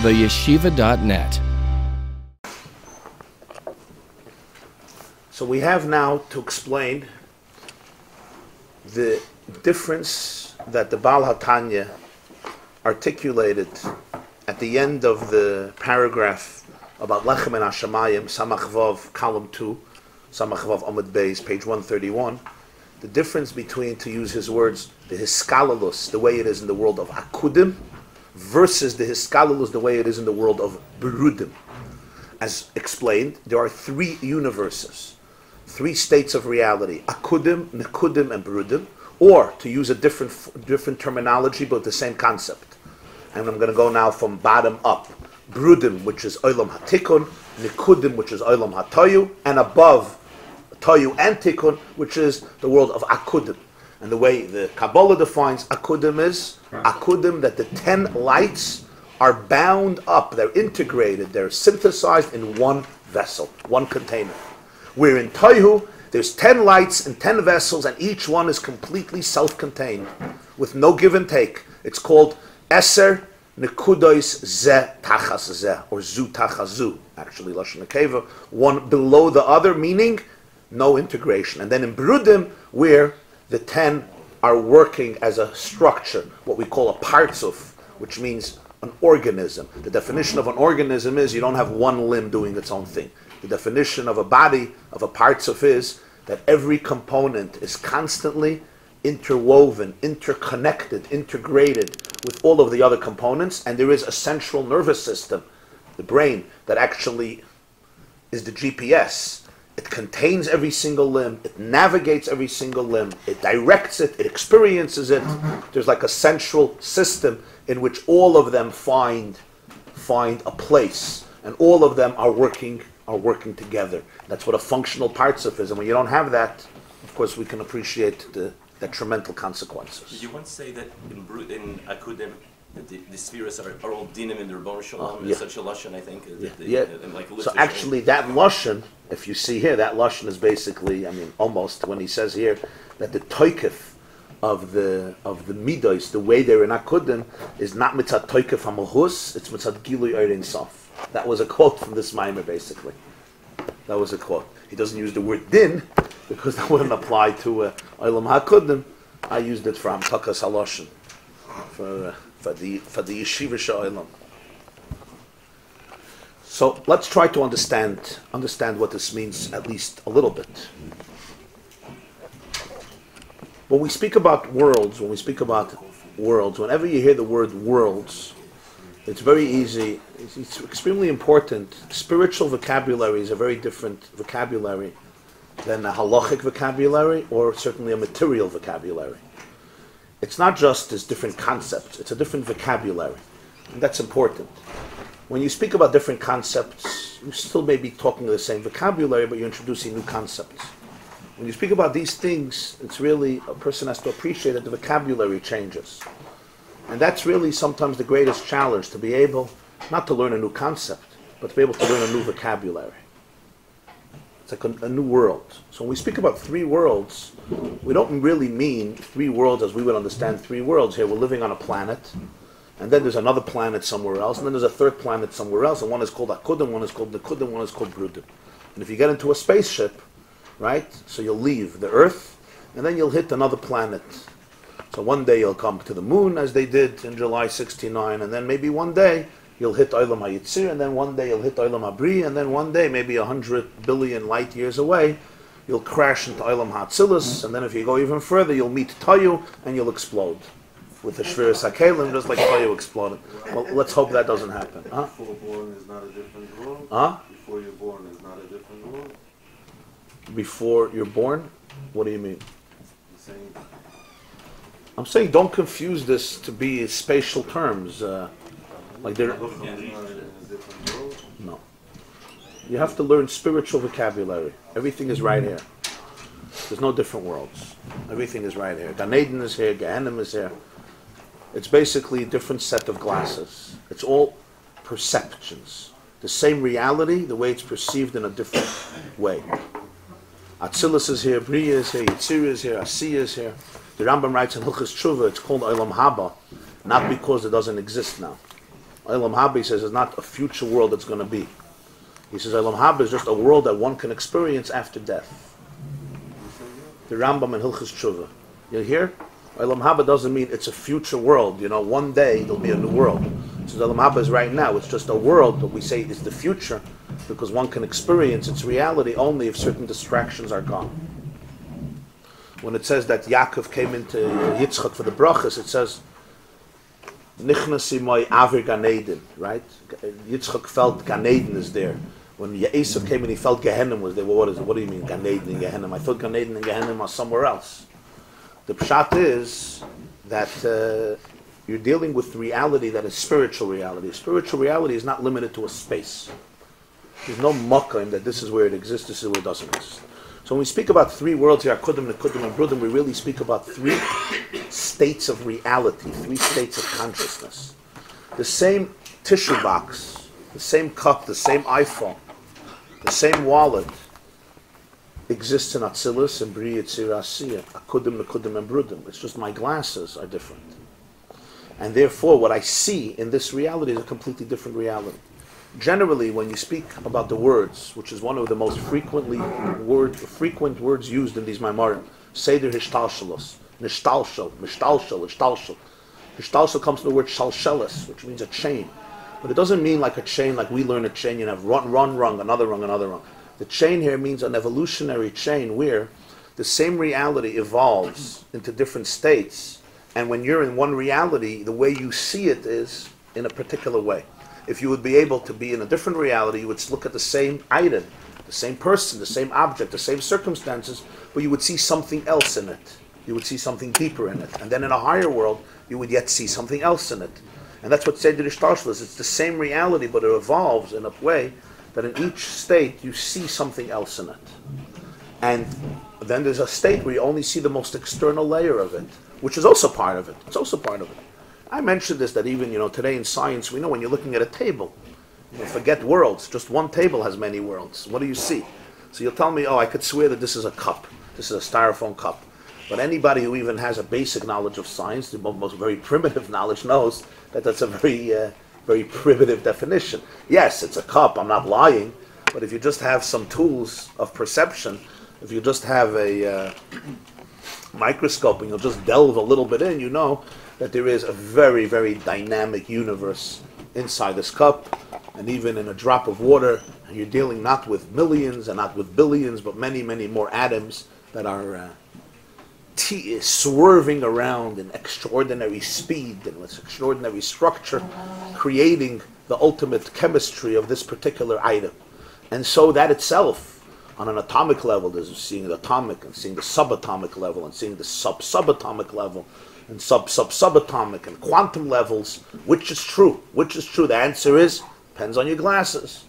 theyeshiva.net. So we have now to explain the difference that the Baal HaTanya articulated at the end of the paragraph about Lechem and Hashemayim, Samach Vav, column 2, Samach Vav Amud Beis, page 131. The difference between, to use his words, the Hiskalalus, the way it is in the world of Akudim, versus the Hiskalalus, the way it is in the world of Berudim. As explained, there are three universes, three states of reality: Akudim, Nekudim, and Berudim, or, to use a different terminology, but the same concept. And I'm going to go now from bottom up. Berudim, which is Olam HaTikun, Nekudim, which is Olam HaToyu, and above Toyu and Tikun, which is the world of Akudim. And the way the Kabbalah defines Akudim is Akudim, that the 10 lights are bound up, they're integrated, they're synthesized in one vessel, one container. Where in Toyu, there's 10 lights in 10 vessels, and each one is completely self-contained, with no give and take. It's called Eser Nekudois Ze Tachas Ze, or Zu Tachas Zu, actually, Lashon Nekeva, one below the other, meaning no integration. And then in Berudim, where the 10 are working as a structure, what we call a partzuf, which means an organism. The definition of an organism is you don't have one limb doing its own thing. The definition of a body, of a partzuf, is that every component is constantly interwoven, interconnected, integrated with all of the other components, and there is a central nervous system, the brain, that actually is the GPS. It contains every single limb, it navigates every single limb, it directs it, it experiences it. There's like a central system in which all of them find a place, and all of them are working together. That's what a functional partzuf is, and when you don't have that, of course we can appreciate the detrimental consequences. Did you once say that in Akudim, the spheres are all dinim in the Rebbeinu Shalom? Yeah. Such a lashon, I think. So actually, that lashon, if you see here, that lashon is basically, almost when he says here that the toikef of the midos, the way they're in Akudim, is not mitzat toikef hamahus, it's mitzat gilui erein sof. That was a quote from this mimer, basically. That was a quote. He doesn't use the word din because that wouldn't apply to Olam HaKudim. I used it for Amtakas Haloshin, for the Yeshiva Sha'olam. So let's try to understand what this means, at least a little bit. When we speak about worlds, whenever you hear the word worlds, it's very easy, it's extremely important. Spiritual vocabulary is a very different vocabulary than a halachic vocabulary, or certainly a material vocabulary. It's not just as different concepts, it's a different vocabulary. And that's important. When you speak about different concepts, you still may be talking the same vocabulary, but you're introducing new concepts. When you speak about these things, it's really, a person has to appreciate that the vocabulary changes. And that's really sometimes the greatest challenge, to be able, not to learn a new concept, but to be able to learn a new vocabulary. It's like a new world. So when we speak about three worlds, we don't really mean three worlds as we would understand three worlds. Here we're living on a planet, and then there's another planet somewhere else, and then there's a third planet somewhere else, and one is called Akudim, one is called Nekudim, one is called Berudim. And if you get into a spaceship, right, so you'll leave the Earth, and then you'll hit another planet. So one day you'll come to the moon, as they did in July 69, and then maybe one day you'll hit Olam HaYitzir, and then one day you'll hit Olam HaBri, and then one day, maybe 100 billion light years away, you'll crash into Olam HaTzilus, and then if you go even further, you'll meet Toyu, and you'll explode with the Shviras HaKelim, just like Toyu exploded. Well, let's hope that doesn't happen. Huh? Before born is not a different world? Huh? Before you're born is not a different world? Before you're born? What do you mean? Saying I'm saying don't confuse this to be spatial terms. Like they're... No. You have to learn spiritual vocabulary. Everything is right here. There's no different worlds. Everything is right here. Gan Eden is here, Gehenna is here. It's basically a different set of glasses. It's all perceptions. The same reality, the way it's perceived in a different way. Atzilus is here, Bria is here, Yitzir is here, Asiya is here. The Rambam writes in Hilchos Tshuva, it's called Olam Haba, not because it doesn't exist now. Olam Haba, he says, is not a future world that's going to be. He says Olam Haba is just a world that one can experience after death. The Rambam and Hilchos Tshuva. You hear? Olam Haba doesn't mean it's a future world. You know, one day there'll be a new world. So Olam Haba is right now. It's just a world that we say is the future, because one can experience its reality only if certain distractions are gone. When it says that Yaakov came into Yitzchak for the brachas, it says Nichnasi moi avir Gan Eden, right? Yitzchak felt Gan Eden is there. When Esav came in, he felt Gehenna was there. Well, what is it? What do you mean Gan Eden and Gehenna? I thought Gan Eden and Gehenna are somewhere else. The pshat is that you're dealing with reality that is spiritual reality. Spiritual reality is not limited to a space. There's no makom that this is where it exists, this is where it doesn't exist. So when we speak about three worlds here, Akudim, Nekudim, and Brudim, we really speak about three states of reality, three states of consciousness. The same tissue box, the same cup, the same iPhone, the same wallet exists in Atzilus and Bri Yitzir Asiyah, Akudim, Nekudim, and Brudim. It's just my glasses are different. And therefore, what I see in this reality is a completely different reality. Generally, when you speak about the words, which is one of the most frequent words used in these Maimarim, Seder Hishtalshalos, Nishtalshal, Mishtalshal, Ishtalshal. Hishtalshal comes from the word Shalshelis, which means a chain. But it doesn't mean like a chain, like we learn a chain, you have rung, another rung, another rung. The chain here means an evolutionary chain where the same reality evolves into different states, and when you're in one reality, the way you see it is in a particular way. If you would be able to be in a different reality, you would look at the same item, the same person, the same object, the same circumstances, but you would see something else in it. You would see something deeper in it. And then in a higher world, you would yet see something else in it. And that's what Seder Ishtarshel is. It's the same reality, but it evolves in a way that in each state, you see something else in it. And then there's a state where you only see the most external layer of it, which is also part of it. It's also part of it. I mentioned this, that even, today in science, we know when you're looking at a table, forget worlds, just one table has many worlds. What do you see? So you'll tell me, I could swear that this is a cup. This is a styrofoam cup. But anybody who even has a basic knowledge of science, the most very primitive knowledge, knows that that's a very primitive definition. Yes, it's a cup, I'm not lying, but if you just have some tools of perception, if you just have a microscope and you'll just delve a little bit in, you know that there is a very, very dynamic universe inside this cup, and even in a drop of water, you're dealing not with millions and not with billions, but many, many more atoms that are swerving around in extraordinary speed and with extraordinary structure, creating the ultimate chemistry of this particular item. And so that itself, on an atomic level, there's seeing the atomic and seeing the subatomic level and seeing the subatomic level, and subatomic and quantum levels. Which is true? Which is true? The answer is, depends on your glasses.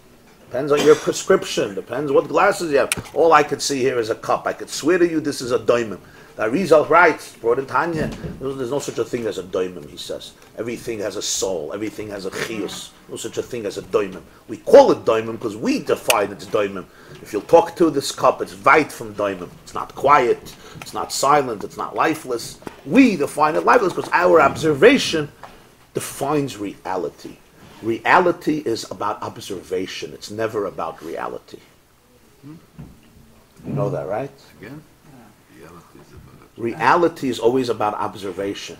Depends on your prescription. Depends what glasses you have. All I could see here is a cup. I could swear to you this is a diamond. The Arizal writes, brought in Tanya, there's no such a thing as a diamond, he says. Everything has a soul. Everything has a chiyus. No such a thing as a diamond. We call it diamond because we define it's diamond. If you'll talk to this cup, it's weit from diamond. It's not quiet. It's not silent. It's not lifeless. We define it lifeless because our observation defines reality. Reality is about observation. It's never about reality. You know that, right? Again? Reality is always about observation.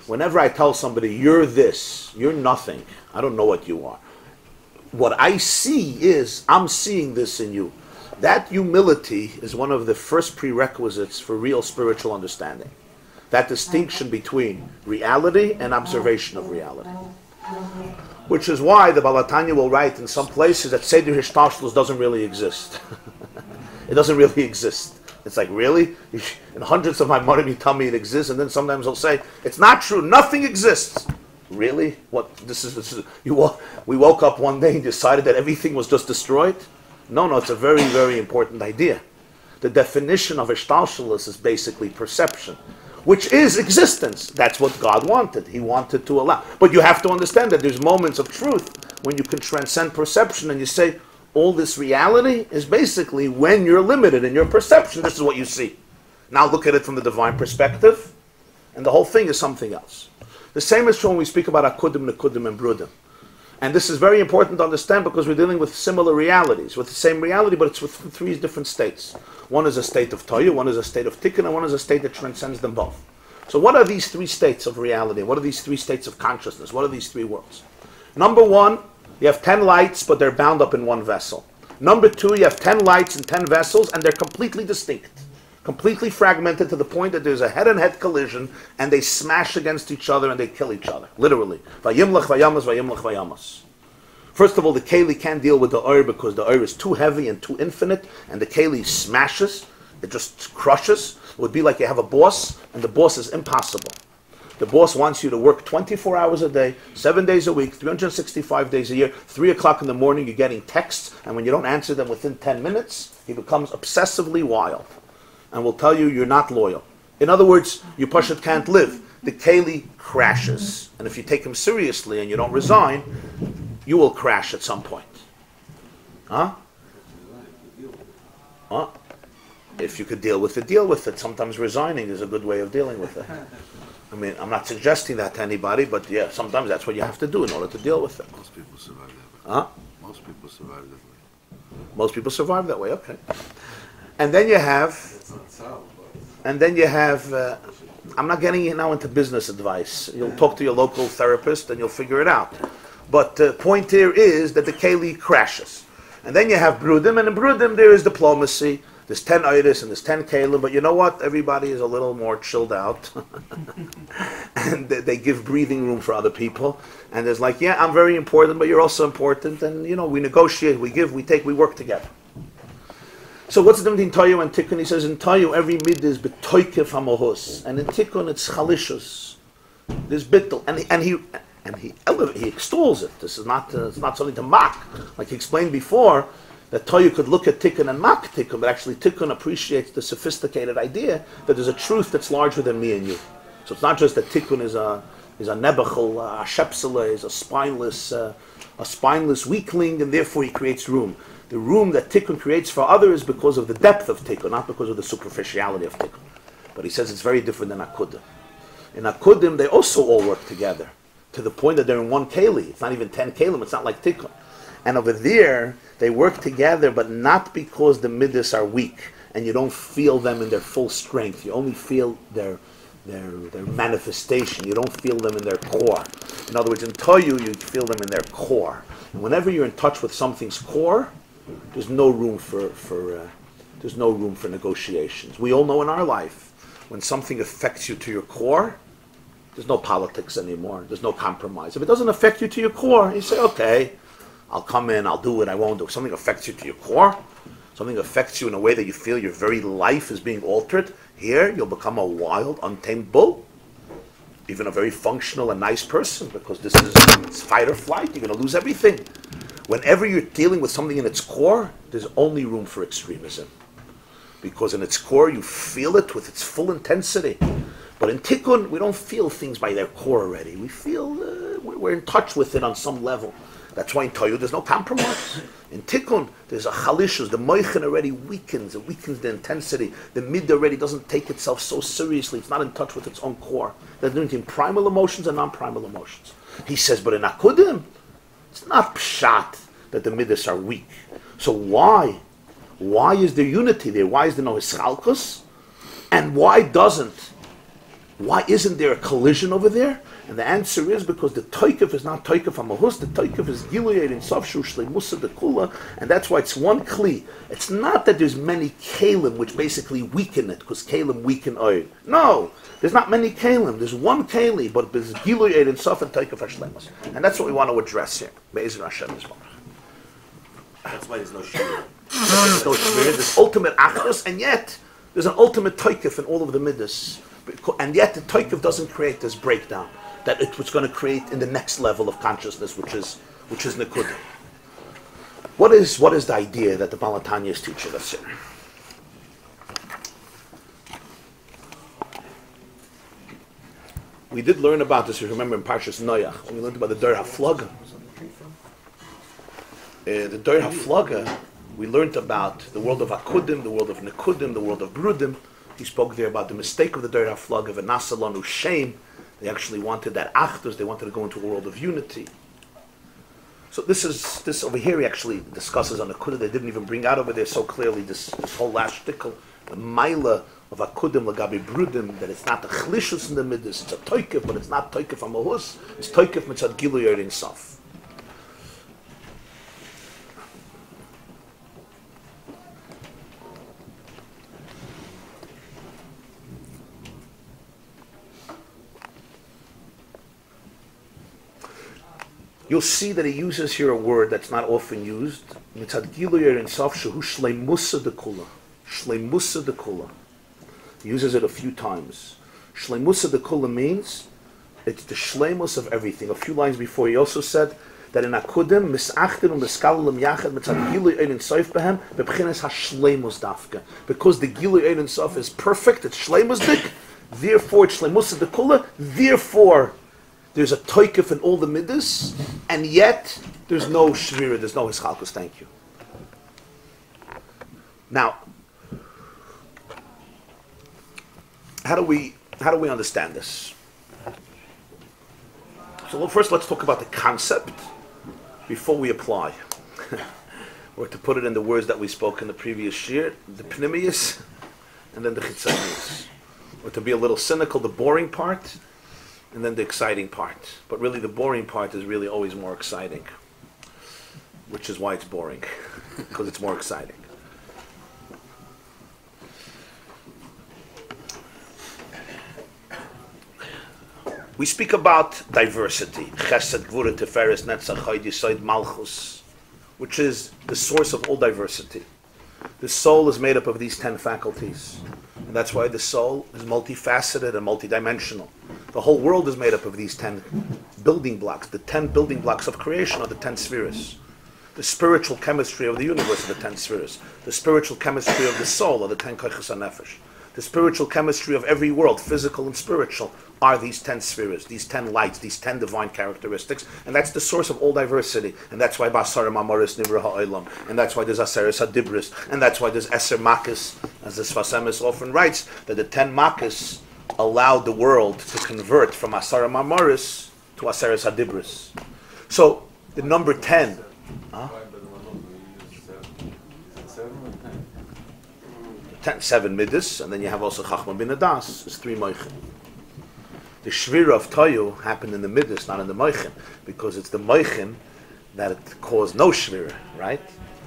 Whenever I tell somebody, you're this, you're nothing, I don't know what you are. What I see is, I'm seeing this in you. That humility is one of the first prerequisites for real spiritual understanding. That distinction between reality and observation of reality. Which is why the Baal HaTanya will write in some places that Seder Hishtashlos doesn't really exist. It doesn't really exist. It's like, really? In hundreds of my money you tell me it exists, and then sometimes I'll say, it's not true, nothing exists. Really? What? This is we woke up one day and decided that everything was just destroyed? No, it's a very, very important idea. The definition of Ishtalshalis is basically perception, which is existence. That's what God wanted. He wanted to allow. But you have to understand that there's moments of truth when you can transcend perception and you say, all this reality is basically when you're limited in your perception, this is what you see. Now look at it from the divine perspective, and the whole thing is something else. The same is true when we speak about Akudim, Nekudim, and Brudim. And this is very important to understand because we're dealing with similar realities, with the same reality, but it's with three different states. One is a state of Toyu, one is a state of Tikkun, and one is a state that transcends them both. So what are these three states of reality? What are these three states of consciousness? What are these three worlds? Number one, you have 10 lights, but they're bound up in one vessel. Number two, you have 10 lights and 10 vessels, and they're completely distinct. Completely fragmented to the point that there's a head-on-head collision, and they smash against each other and they kill each other, literally. Vayimlach vayamas, vayimlach vayamas. First of all, the keli can't deal with the Ohr because the Ohr is too heavy and too infinite, and the keli smashes, it just crushes. It would be like you have a boss, and the boss is impossible. The boss wants you to work 24 hours a day, 7 days a week, 365 days a year, 3 o'clock in the morning, you're getting texts, and when you don't answer them within 10 minutes, he becomes obsessively wild. And will tell you you're not loyal. In other words, you Pashat can't live. The keli crashes. And if you take him seriously and you don't resign, you will crash at some point. Huh? Huh? If you could deal with it, deal with it. Sometimes resigning is a good way of dealing with it. I mean, I'm not suggesting that to anybody, but yeah, sometimes that's what you have to do in order to deal with it. Most people survive that way. Huh? Most people survive that way. Most people survive that way, okay. And then you have... And then you have, I'm not getting you now into business advice. You'll talk to your local therapist and you'll figure it out. But the point here is that the keli crashes. And then you have brudim, and in brudim there is diplomacy. There's 10 itis and there's 10 kelim, but you know what? Everybody is a little more chilled out. And they give breathing room for other people. And there's like, yeah, I'm very important, but you're also important. And, you know, we negotiate, we give, we take, we work together. So what's the difference between Toyu and Tikkun? He says in Toyu every mid is betoykef hamohus, and in Tikkun it's chalishus. There's bittul, and he extols it. This is not it's not something to mock, like he explained before that Toyu could look at Tikkun and mock Tikkun, but actually Tikkun appreciates the sophisticated idea that there's a truth that's larger than me and you. So it's not just that Tikkun is a nebachal, a shepsele, is a spineless weakling, and therefore he creates room. The room that Tikkun creates for others is because of the depth of Tikkun, not because of the superficiality of Tikkun. But he says it's very different than Akudim. In Akudim, they also all work together, to the point that they're in one keli. It's not even 10 kelim, it's not like Tikkun. And over there, they work together, but not because the midas are weak, and you don't feel them in their full strength. You only feel their manifestation. You don't feel them in their core. In other words, in Toyu, you feel them in their core. And whenever you're in touch with something's core, there's no room for negotiations. We all know in our life, when something affects you to your core, there's no politics anymore. There's no compromise. If it doesn't affect you to your core, you say, okay, I'll come in, I'll do it, I won't do it. If something affects you to your core, something affects you in a way that you feel your very life is being altered, here you'll become a wild, untamed bull. Even a very functional and nice person, because this is it's fight or flight. You're going to lose everything. Whenever you're dealing with something in its core, there's only room for extremism. Because in its core, you feel it with its full intensity. But in Tikkun, we don't feel things by their core already. We feel, we're in touch with it on some level. That's why in Toyu, there's no compromise. In Tikkun, there's a chalishus. The moichin already weakens. It weakens the intensity. The mid already doesn't take itself so seriously. It's not in touch with its own core. There's difference between primal emotions and non-primal emotions. He says, but in Akudim, it's not pshat that the midas are weak. So why? Why is there unity there? Why is there no hischalkus? And why isn't there a collision over there? And the answer is because the toikef is not toikef hamahus, the toikef is giluyed in sofshu shleimusa dekula, and that's why it's one kli. It's not that there's many kalim which basically weaken it, because kalim weaken oil. No, there's not many kalim. There's one kali, but there's giluyed in sof and toikef hashleimus. And that's what we want to address here. Be'ezer Hashem is one. That's why there's no shir. There's no shir, there's ultimate achdus, and yet there's an ultimate toikef in all of the midas. And yet the toikef doesn't create this breakdown that it was going to create in the next level of consciousness, which is nekuda. What is the idea that the Baal HaTanya is teaching us here? We did learn about this, you remember, in Parshas Noach, when we learned about the Dor HaFlaga. The Dor HaFlaga, we learned about the world of Akudim, the world of Nekudim, the world of Brudim. He spoke there about the mistake of the Dor HaFlaga, V'nasalanu shame. They actually wanted that achdus, they wanted to go into a world of unity. So this over here he actually discusses on Akudah. They didn't even bring out over there so clearly this whole last shtickle, the Maila of Akudim Lagabi Brudim, that it's not a Chlishus in the Midas, it's a Toikif, but it's not Toikif Amahus, it's Toikif Mitzad Gilu Yerin Sof. You'll see that he uses here a word that's not often used. Mitzad Gilu Yerin Sof Shehu Shleimusa de Kula. Shleimusa de Kula. He uses it a few times. Shleimusa de Kula means it's the shleimus of everything. A few lines before he also said that in Akudim, Mis'achtin and Miskalulim Yachad Mitzad Gilu Yerin Sof Behem Bebchines HaShleimus Dafka. Because the Gilu Yerin Sof is perfect, it's shleimus dik, therefore it's Shleimusa de Kula, therefore there's a toikif in all the midas, and yet there's no shvira, there's no hischalkus. Thank you. Now, how do we understand this? So first, let's talk about the concept before we apply, or to put it in the words that we spoke in the previous year: the pnimius, and then the chitzonius. Or to be a little cynical, the boring part, and then the exciting part. But really the boring part is really always more exciting, which is why it's boring, because it's more exciting. We speak about diversity, chesed, gvura, teferes, netzach, chayd, yesod, malchus, which is the source of all diversity. The soul is made up of these 10 faculties, and that's why the soul is multifaceted and multidimensional. The whole world is made up of these 10 building blocks. The 10 building blocks of creation are the 10 spheres. The spiritual chemistry of the universe are the 10 spheres. The spiritual chemistry of the soul are the 10 koiches hanefesh. The spiritual chemistry of every world, physical and spiritual, are these 10 spheres, these 10 lights, these 10 divine characteristics, and that's the source of all diversity. And that's why Basarim Amaris Nivra Ha'olam, and that's why there's Aseres Hadibris, and that's why there's Eser Makis, as the Sfasemis often writes, that the 10 Makis allowed the world to convert from Asarim Amaris to Aseres Hadibris. So the number 10. Huh? 7 midas, and then you have also Chachma bin Adas, it's 3 moichin. The shvira of Toyu happened in the midas, not in the moichin, because it's the moichin that it caused no shvira, right?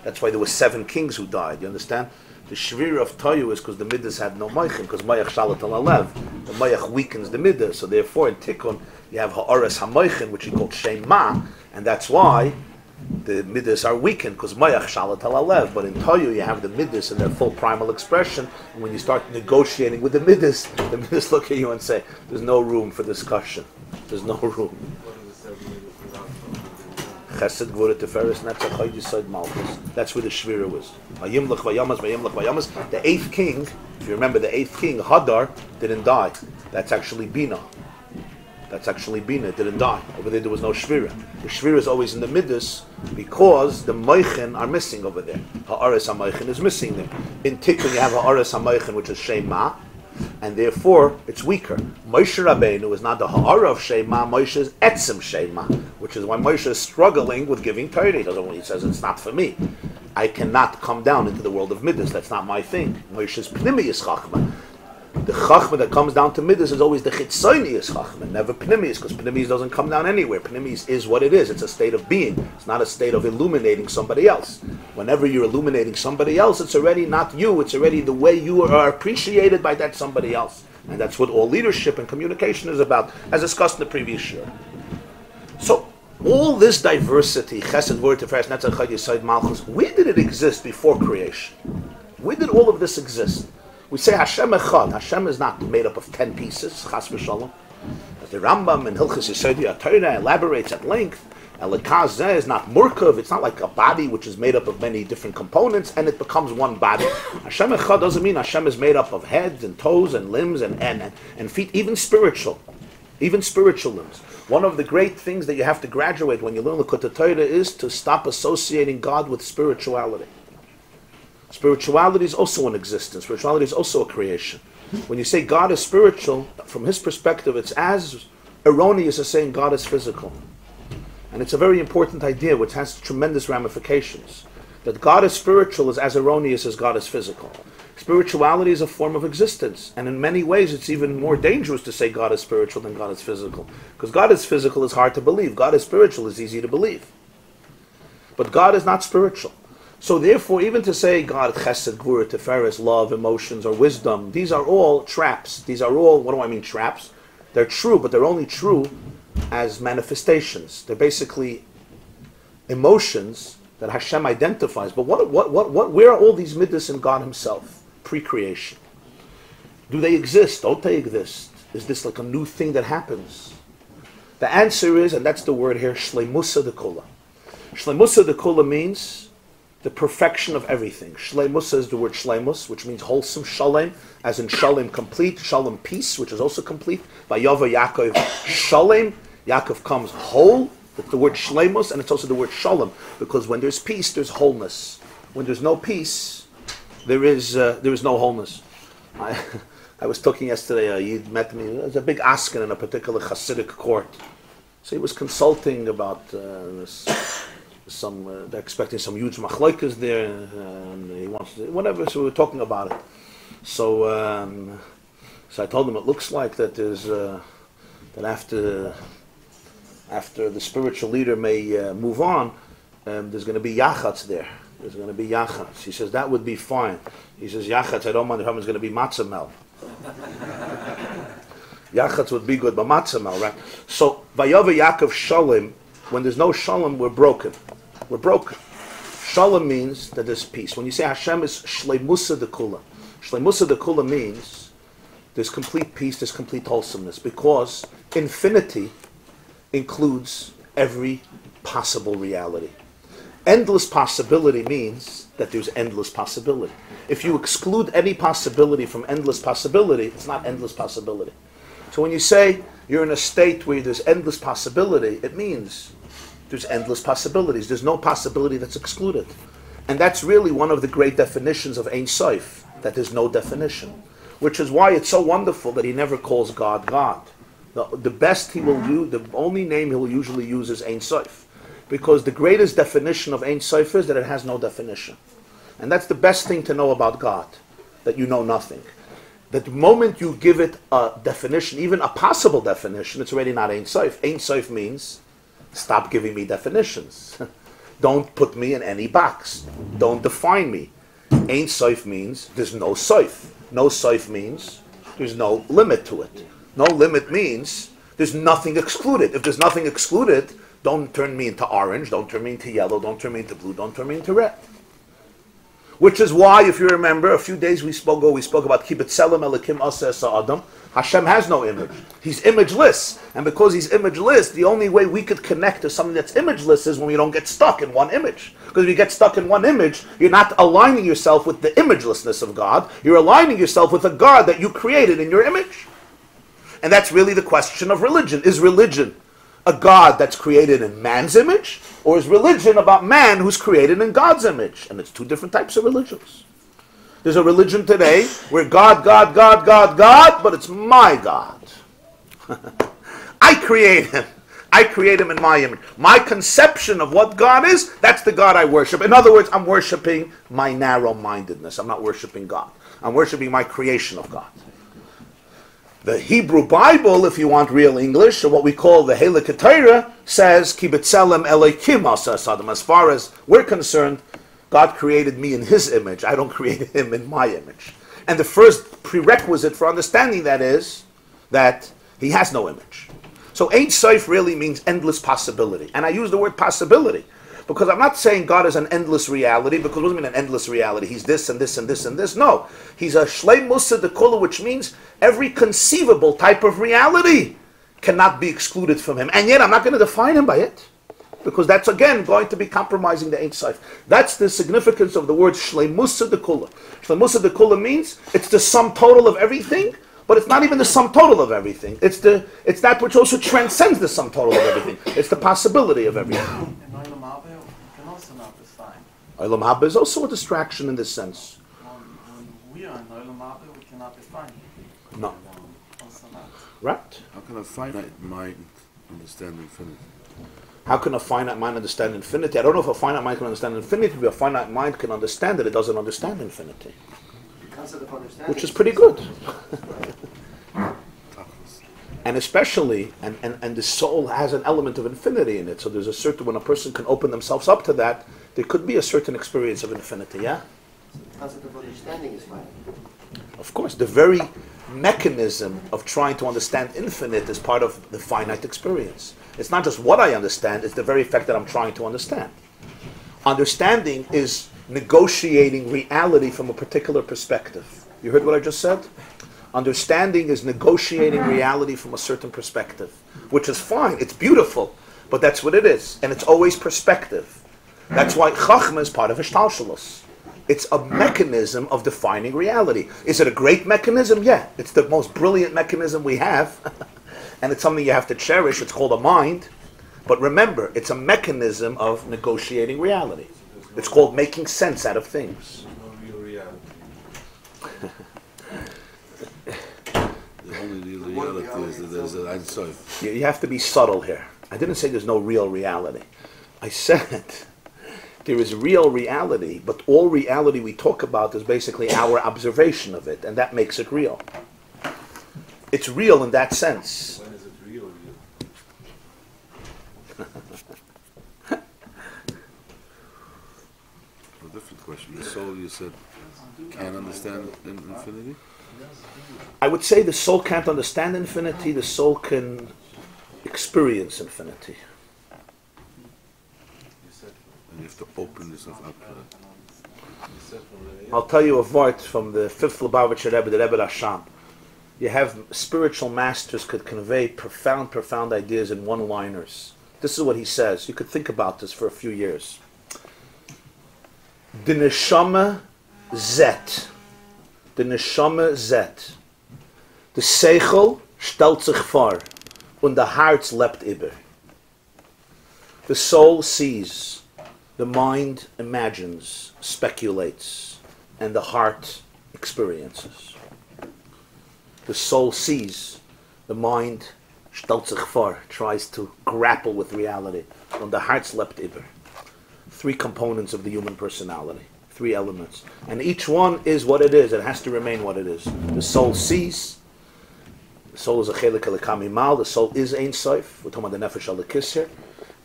That's why there were 7 kings who died, you understand? The shvira of Toyu is because the midas had no moichin, because moich shalat al alev, the moich weakens the midas, so therefore in Tikkun you have ha'aras ha'moichin, which he called shema, and that's why the midas are weakened, because mayach shalat al-alev. But in Toyu you have the midas in their full primal expression, and when you start negotiating with the midas look at you and say, there's no room for discussion. There's no room. Chesed, Gvura, Teferes, Netzach, Chayd, Yesod, Malchus. That's where the Shvira was. Vayimlach, Vayamas, Vayimlach, Vayamas. The 8th king, if you remember the 8th king, Hadar, didn't die. That's actually Bina. Didn't die. Over there was no Shvira. The Shvira is always in the Midas because the Moichin are missing over there. Ha'ares HaMoichin is missing there. In Tikkun you have Ha'ares HaMoichin, which is Shema, and therefore it's weaker. Moshe Rabbeinu is not the Ha'ara of Shema, Moshe is Etzem Shema, which is why Moshe is struggling with giving Torah. He says, it's not for me. I cannot come down into the world of Midas. That's not my thing. Moshe's Pnimius Chachma. The Chachma that comes down to Midas is always the Chitzonius Chachma, never Pnimius, because Pnimius doesn't come down anywhere. Pnimius is what it is. It's a state of being. It's not a state of illuminating somebody else. Whenever you're illuminating somebody else, it's already not you. It's already the way you are appreciated by that somebody else. And that's what all leadership and communication is about, as discussed in the previous year. So, all this diversity, Chesed, Gvura, Teferes, Netzach, Chayd, Yesod, Malchus, where did it exist before creation? Where did all of this exist? We say Hashem Echad. Hashem is not made up of 10 pieces, Chas v'Shalom. The Rambam in Hilchos Yesodiyot Torah elaborates at length. Elikaz Zeh is not Murkav. It's not like a body which is made up of many different components and it becomes one body. Hashem Echad doesn't mean Hashem is made up of heads and toes and limbs and feet, even spiritual limbs. One of the great things that you have to graduate when you learn Likutei Torah is to stop associating God with spirituality. Spirituality is also an existence. Spirituality is also a creation. When you say God is spiritual, from his perspective, it's as erroneous as saying God is physical. And it's a very important idea which has tremendous ramifications. That God is spiritual is as erroneous as God is physical. Spirituality is a form of existence, and in many ways it's even more dangerous to say God is spiritual than God is physical. Because God is physical is hard to believe. God is spiritual is easy to believe. But God is not spiritual. So therefore, even to say God, chesed, gvura, tiferes, love, emotions, or wisdom, these are all traps. These are all, what do I mean traps? They're true, but they're only true as manifestations. They're basically emotions that Hashem identifies. But where are all these middos in God Himself? Pre-creation. Do they exist? Don't they exist? Is this like a new thing that happens? The answer is, and that's the word here, shleimusa dekula. Shleimusa dekula means the perfection of everything. Shleimusa is the word shleimus, which means wholesome. Shalem, as in shalem, complete. Shalom, peace, which is also complete. Vayava Yaakov, shalem. Yaakov comes whole. It's the word shleimus, and it's also the word shalom, because when there's peace, there's wholeness. When there's no peace, there is no wholeness. I was talking yesterday, he met me, there was a big asking in a particular Hasidic court. So he was consulting about they're expecting some huge machlokas there, and he wants to, whatever, so we were talking about it. So I told him it looks like that there's, that after the spiritual leader may move on, there's going to be yachatz there. There's going to be yachatz. He says, that would be fine. He says, yachatz, I don't mind if it's going to be matzah mel. Yachatz would be good, but matzah mel, right? So, Vayava Yaakov shalom, when there's no shalom, we're broken. We're broken. Shalom means that there's peace. When you say Hashem is shleimusa dekula, shleimusa dekula means there's complete peace, there's complete wholesomeness, because infinity includes every possible reality. Endless possibility means that there's endless possibility. If you exclude any possibility from endless possibility, it's not endless possibility. So when you say you're in a state where there's endless possibility, it means there's endless possibilities. There's no possibility that's excluded. And that's really one of the great definitions of Ein Sof, that there's no definition. Which is why it's so wonderful that he never calls God God. The best he will use, the only name he will usually use is Ein Sof. Because the greatest definition of Ein Sof is that it has no definition. And that's the best thing to know about God, that you know nothing. That the moment you give it a definition, even a possible definition, it's already not Ein Sof. Ein Sof means, stop giving me definitions. Don't put me in any box. Don't define me. Ein Sof means there's no Sof. No Sof means there's no limit to it. No limit means there's nothing excluded. If there's nothing excluded, don't turn me into orange, don't turn me into yellow, don't turn me into blue, don't turn me into red. Which is why, if you remember, a few days we spoke about Kibbutz Selim Elikim Aseh Adam. Hashem has no image. He's imageless. And because he's imageless, the only way we could connect to something that's imageless is when we don't get stuck in one image. Because if you get stuck in one image, you're not aligning yourself with the imagelessness of God. You're aligning yourself with a God that you created in your image. And that's really the question of religion. Is religion a God that's created in man's image? Or is religion about man who's created in God's image? And it's two different types of religions. There's a religion today where God, but it's my God. I create him. I create him in my image. My conception of what God is, that's the God I worship. In other words, I'm worshiping my narrow-mindedness. I'm not worshiping God. I'm worshiping my creation of God. The Hebrew Bible, if you want real English, or what we call the Halakha Torah, says, Ki b'tselem Elokim aseh Adam. As far as we're concerned, God created me in his image. I don't create him in my image. And the first prerequisite for understanding that is that he has no image. So Ein Sof really means endless possibility. And I use the word possibility because I'm not saying God is an endless reality, because what does it mean an endless reality? He's this and this and this and this. No. He's a Shlei Musa Dekula, which means every conceivable type of reality cannot be excluded from him. And yet I'm not going to define him by it, because that's again going to be compromising the Ein Sof. That's the significance of the word Shlei Musa Dekula. Shlei Musa Dekula means it's the sum total of everything, but it's not even the sum total of everything. It's that which also transcends the sum total of everything. It's the possibility of everything. Olam Haba is also a distraction in this sense. When we are in Olam Haba, we cannot define. No. Right? How can a finite mind understand infinity? How can a finite mind understand infinity? I don't know if a finite mind can understand infinity, but a finite mind can understand that it doesn't understand infinity. The concept of understanding. Which is pretty good. And especially, and the soul has an element of infinity in it. So there's a certain, when a person can open themselves up to that, there could be a certain experience of infinity, yeah? So the concept of understanding is finite. Of course, the very mechanism of trying to understand infinite is part of the finite experience. It's not just what I understand, it's the very fact that I'm trying to understand. Understanding is negotiating reality from a particular perspective. You heard what I just said? Understanding is negotiating reality from a certain perspective, which is fine, it's beautiful, but that's what it is, and it's always perspective. That's why Chachma is part of Ishtalshalos. It's a mechanism of defining reality. Is it a great mechanism? Yeah, it's the most brilliant mechanism we have, and it's something you have to cherish. It's called a mind, but remember, it's a mechanism of negotiating reality. It's called making sense out of things. No real reality. The only real reality is that there's an Ein Sof. You have to be subtle here. I didn't say there's no real reality. I said there is real reality, but all reality we talk about is basically our observation of it, and that makes it real. It's real in that sense. When is it real? A different question. The soul, you said, can't understand infinity? I would say the soul can't understand infinity, the soul can experience infinity. And you have to open yourself up to it. I'll tell you a vort from the fifth Lubavitcher Rebbe, the Rebbe Rasham. You have spiritual masters could convey profound, profound ideas in one-liners. This is what he says. You could think about this for a few years. The neshama zet. The neshama zet. The seichel stellt sich vor. Und the Herz lebt über. The soul sees. The mind imagines, speculates, and the heart experiences. The soul sees, the mind stellt sich vor, tries to grapple with reality. Und the Herz lebt über. Three components of the human personality, three elements. And each one is what it is, it has to remain what it is. The soul sees, the soul is a chelik elokam, the soul is Ein Sof, we're talking about the nefesh elokis here.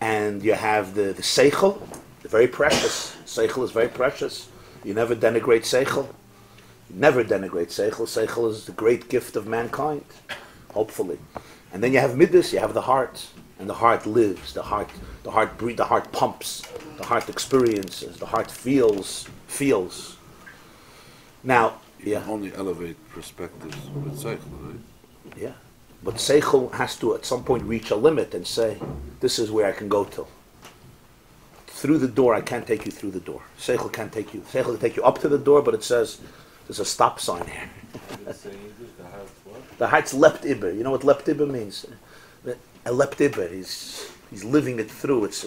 And you have the seichel, very precious. Seichel is very precious. You never denigrate Seichel. You never denigrate Seichel. Seichel is the great gift of mankind, hopefully. And then you have Midas, you have the heart. And the heart lives, the heart breathes, the heart pumps, the heart experiences, the heart feels. Now, You can only elevate perspectives with Seichel, right? Yeah. But Seichel has to at some point reach a limit and say, this is where I can go to. Through the door, I can't take you through the door. Seichel can't take you. Seichel can take you up to the door, but it says there's a stop sign here. The heart's lept iber. You know what lept iber means? A lept iber. He's living it through. It's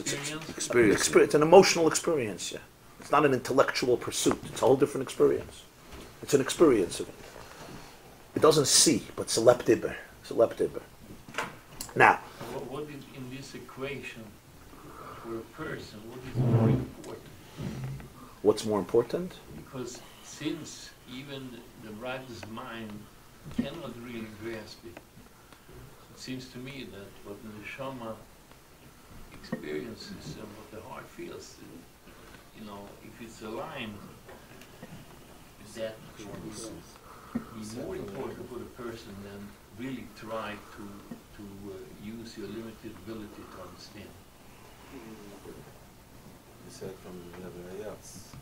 Experience. it's an emotional experience. Yeah, it's not an intellectual pursuit. It's a whole different experience. It's an experience of it. It doesn't see, but it's a lept iber. It's a lept iber. Now, what is in this equation for a person? What is more important? what's more important? Because since even the writer's mind cannot really grasp it, it seems to me that what the neshama experiences and what the heart feels, if it's aligned, that would be more important for the person than really try to use your limited ability to understand. You said from the Rayats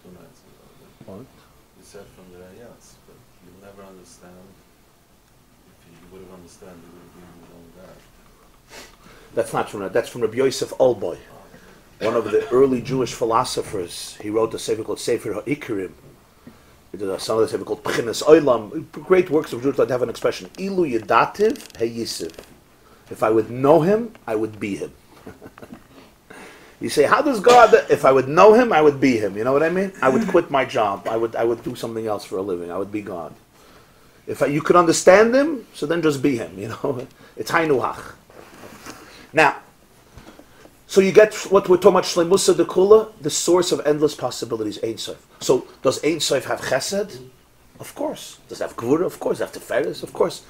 2 nights ago. What? You said from the Rayats, but you'll never understand. If you would have understood, you would have been your own God. That's not from that. That's from Rabbi Yosef Olboy, one of the early Jewish philosophers. He wrote a sefer called Sefer HaIkarim. Some of the sefer called Pchinas Olam. Great works of Jews that have an expression: Ilu Yedativ Heyisiv. If I would know him, I would be him. You say, how does God? If I would know him, I would be him. You know what I mean? I would quit my job. I would do something else for a living. I would be God. If you could understand him, so then just be him. It's Hainuhach. Now, So you get what we're talking about, Shleimusa de Kula, the source of endless possibilities, Ein Sof. So does Ein Sof have Chesed? Of course. Does it have Gvura? Of course. Does it have Tiferes? Of course.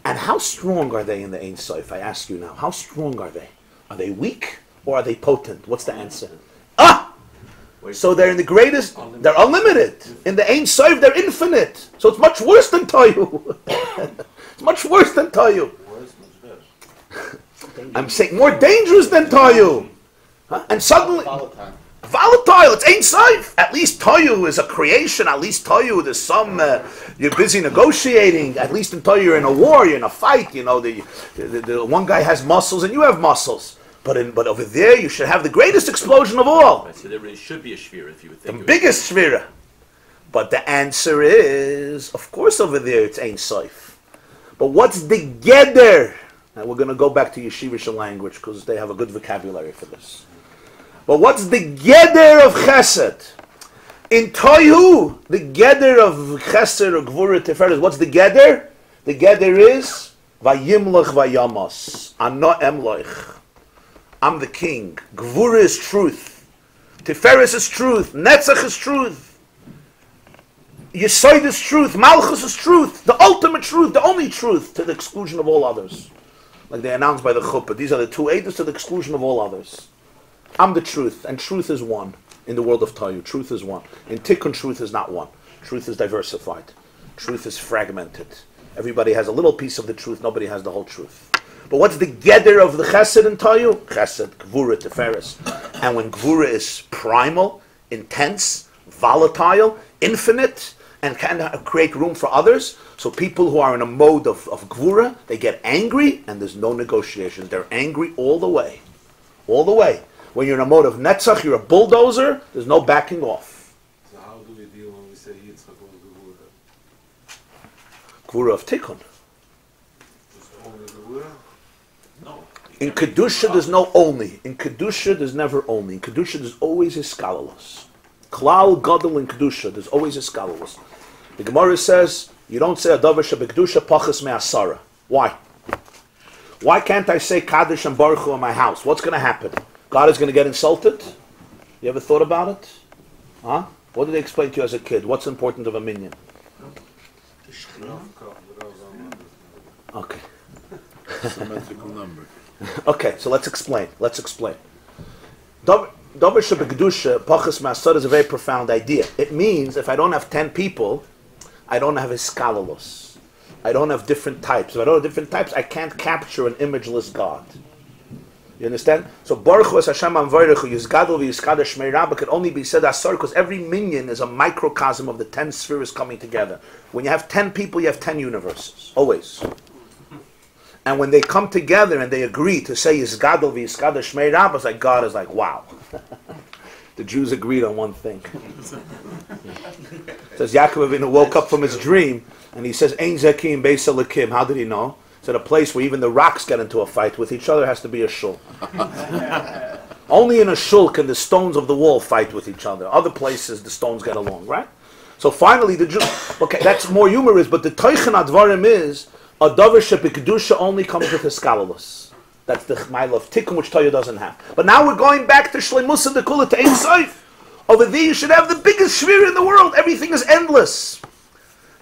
And how strong are they in the Ein Sof? I ask you now. How strong are they? Are they weak or are they potent? What's the answer? Ah! So they're in the greatest, they're unlimited. In the Ein Sof, they're infinite. So it's much worse than Toyu. It's much worse than Toyu. Worse, much better. I'm saying more dangerous than Toyu. Huh? And suddenly, volatile, it's Ein Sof. At least Toyu is a creation. At least Toyu, there's some, you're busy negotiating. At least in Toyu, you're in a war, you're in a fight. You know, the one guy has muscles and you have muscles. But over there, you should have the greatest explosion of all. Right, so there really should be a shvira if you would think The of biggest shvira. But the answer is, of course over there it's Ein Sof. But what's the geder? Now we're going to go back to yeshivish language because they have a good vocabulary for this. But what's the geder of chesed? In Tohu, the geder of chesed or gvura tiferes, what's the geder? The geder is vayimloch vayamos. Ano emloich. I'm the king. Gvura is truth. Tiferes is truth. Netzach is truth. Yesoid is truth. Malchus is truth. The ultimate truth. The only truth to the exclusion of all others. Like they announced by the chuppah. These are the two eidos to the exclusion of all others. I'm the truth. And truth is one. In the world of Tayu, truth is one. In Tikkun, truth is not one. Truth is diversified. Truth is fragmented. Everybody has a little piece of the truth. Nobody has the whole truth. But what's the geder of the chesed in Tayu? Chesed, gvura, tiferes. And when gvura is primal, intense, volatile, infinite, and can create room for others, so people who are in a mode of gvura, they get angry, and there's no negotiations. They're angry all the way. All the way. When you're in a mode of netzach, you're a bulldozer, there's no backing off. So how do we deal when we say Yitzchak was Gevura? Gvura of Tikkun. Just only Gevura? No. In Kedusha, there's no only. In Kedusha, there's never only. In Kedusha, there's always a scholarless. Klal Gadol in Kedusha, there's always a scholarless. The Gemara says, you don't say Adavar Shebekdusha Pachas Me'asara. Why? Why can't I say Kaddish and Baruch Hu in my house? What's going to happen? God is going to get insulted? You ever thought about it? Huh? What did they explain to you as a kid? What's important of a minion? Okay. Symmetrical number. Okay, so let's explain. Let's explain. Davar Shebekdusha Pachas Me'asara is a very profound idea. It means if I don't have 10 people, I don't have a scholarless. I don't have different types. If I don't have different types, I can't capture an imageless God. You understand? So Baruch Hu es Hashem Amvarechu Yizgadol v'Yizkada Shmei Rabba could only be said asar because every minyan is a microcosm of the 10 spheres coming together. When you have 10 people, you have 10 universes. Always. And when they come together and they agree to say Yizgadol v'Yizkada Shmei Rabba, it's like God is like, wow. The Jews agreed on one thing. It says Yaakov Avinu woke up from his dream and he says, Ein Zekim Beis Elokim. How did he know? It's at a place where even the rocks get into a fight with each other. Has to be a shul. Only in a shul can the stones of the wall fight with each other. Other places the stones get along, right? So finally the Jew, okay, that's more humorous, but the Teichen Advarim is a Davar Shebekdusha only comes with a scholarless. That's the Chmail of Tikkun, which Torah doesn't have. But now we're going back to Shleimusa de Kula, to Ein Sof. Over there you should have the biggest shvir in the world. Everything is endless.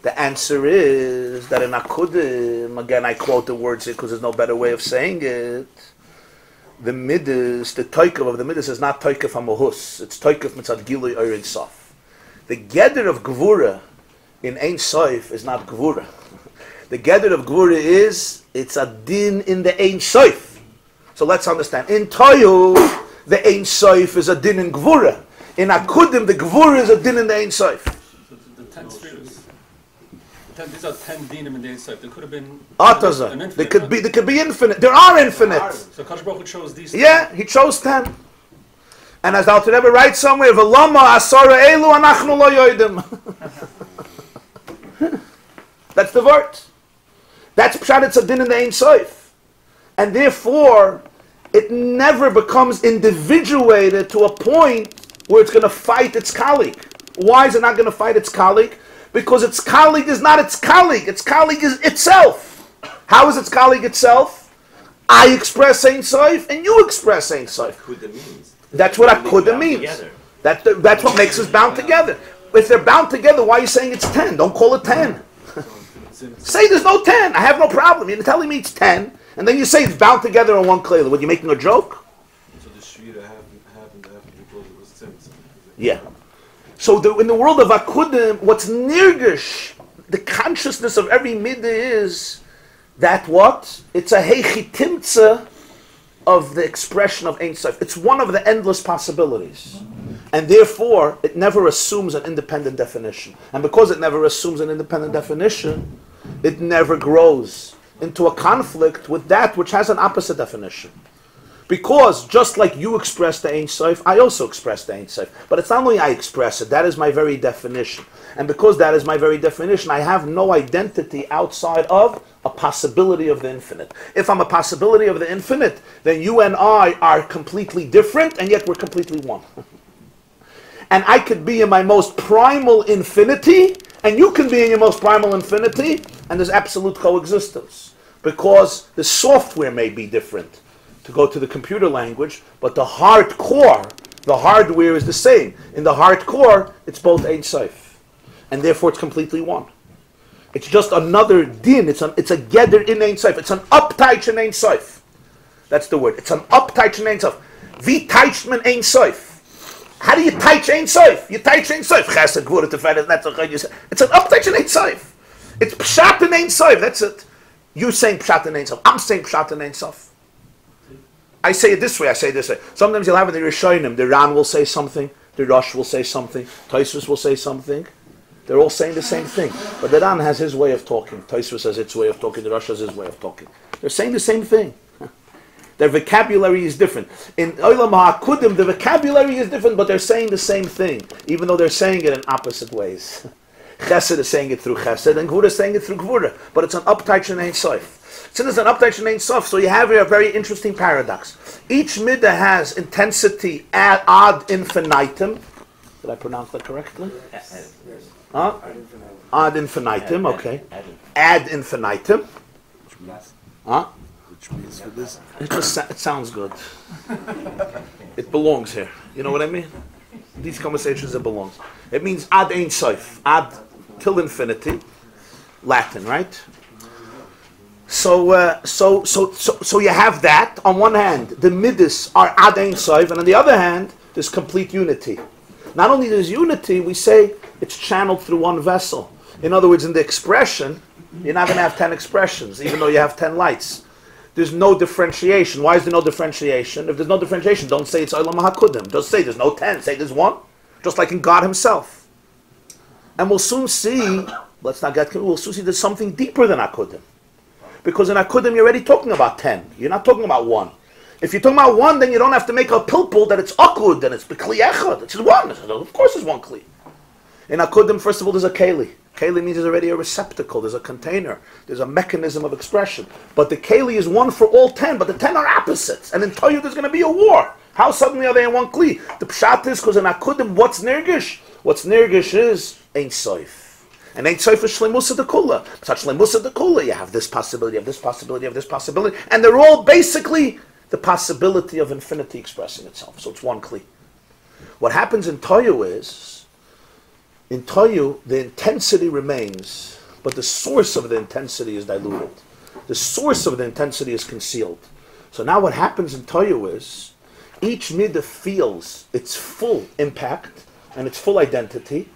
The answer is that in Akudim, again I quote the words here because there's no better way of saying it. The Midas, the Toikov of the Midas is not Toikov HaMohus. It's Toikov Mitzad Gilui Ohr Sof. The Geder of Gevura in Ein Sof is not Gevura. The Geder of Gevura is, it's a din in the Ein Sof. So let's understand. In Toyu, the Ein Sof is a din in Gevura. In Akudim, the Gevura is a din in the Ein Sof. So the 10 spheres. These are 10 dinim in the inside. There could have been Ataza. an infinite. They could be infinite. There are infinite. So Kadosh Baruch Hu chose these. Yeah, he chose 10. And as the Alter Rebbe writes somewhere, V'lama asara elu anachnu lo yoidim. That's the word. That's Pshat Tzadin in the Ein Sof. And therefore, it never becomes individuated to a point where it's going to fight its colleague. Why is it not going to fight its colleague? Because its colleague is not its colleague. Its colleague is itself. How is its colleague itself? I express Ein Sof and you express Ein Sof. Akuda means. That's what They Akuda bound means. together. That's what makes us bound together. If they're bound together, why are you saying it's 10? Don't call it 10. Say there's no 10. I have no problem. You're telling me it's 10, and then you say it's bound together in one klei. What, you making a joke? So the Shvira happened after because it was Tzimtzum. Yeah. So in the world of Akudim, what's nirgish, the consciousness of every midah is that what? It's a heichitimtza of the expression of Ein Sof. It's one of the endless possibilities. And therefore, it never assumes an independent definition. And because it never assumes an independent definition, it never grows into a conflict with that which has an opposite definition. Because just like you express the Ein Sof, I also express the Ein Sof. But it's not only I express it, that is my very definition. And because that is my very definition, I have no identity outside of a possibility of the infinite. If I'm a possibility of the infinite, then you and I are completely different, and yet we're completely one. And I could be in my most primal infinity, and you can be in your most primal infinity, and there's absolute coexistence. Because the software may be different, to go to the computer language, but the hardcore, the hardware is the same. In the hardcore, it's both Ein Sof, and therefore it's completely one. It's just another din. It's a geder in Ein Sof. It's an upteich in Ein Sof. That's the word. It's an upteich in Ein Sof. Wie teicht man Ein Sof? How do you teich Ein Sof? You teich Ein Sof. Chesed, Gvura, Teferet, Netzach. It's an upteich in Ein Sof. It's pshat in Ein Sof. That's it. You're saying pshat in Ein Sof. I'm saying pshat in Ein Sof. I say it this way. I say it this way. Sometimes you'll have in the Rishonim, the Ran will say something, the Rosh will say something, Tosfos will say something. They're all saying the same thing. But the Ran has his way of talking. Tosfos has its way of talking. The Rosh has his way of talking. They're saying the same thing. Their vocabulary is different. In Olam HaKudim, the vocabulary is different, but they're saying the same thing, even though they're saying it in opposite ways. Chesed is saying it through Chesed, and Gvura is saying it through Gvura. But it's an upteich in Ein Sof. Since it's an upteich in Ein Sof, so you have here a very interesting paradox. Each midah has intensity ad infinitum. Did I pronounce that correctly? Huh? Ad infinitum, okay. Ad infinitum. Huh? Which means for this. It sounds good. It belongs here. You know what I mean? These conversations, it belongs. It means ad Ein Sof. Ad till infinity. Latin, right? So you have that. On one hand, the midas are ad Ein Sof, and on the other hand, there's complete unity. Not only there's unity, we say it's channeled through one vessel. In other words, in the expression, you're not going to have 10 expressions, even though you have 10 lights. There's no differentiation. Why is there no differentiation? If there's no differentiation, don't say it's Olam HaKudim. Just say there's no 10. Say there's one. Just like in God Himself. And we'll soon see, we'll soon see there's something deeper than Akudim. Because in Akudim, you're already talking about 10. You're not talking about 1. If you're talking about 1, then you don't have to make a pilpul that it's Akud, then it's B'kli Echad. It's 1. Of course there's 1 Kli. In Akudim, first of all, there's a Keli. Keli means there's already a receptacle, there's a container, there's a mechanism of expression. But the Keli is one for all 10, but the 10 are opposites. And in Toyu, there's going to be a war. How suddenly are they in 1 Kli? The Pshat is because in Akudim, what's Nirgish? What's Nirgish is Ein Sof. And Ein Sof is Shleimusa Dekula. Such Shleimusa Dekula, you have this possibility, you have this possibility, you have this possibility. And they're all basically the possibility of infinity expressing itself. So it's 1 Kli. What happens in Toyu is, in Toyu, the intensity remains, but the source of the intensity is diluted. The source of the intensity is concealed. So now what happens in Toyu is, each midah feels its full impact and its full identity,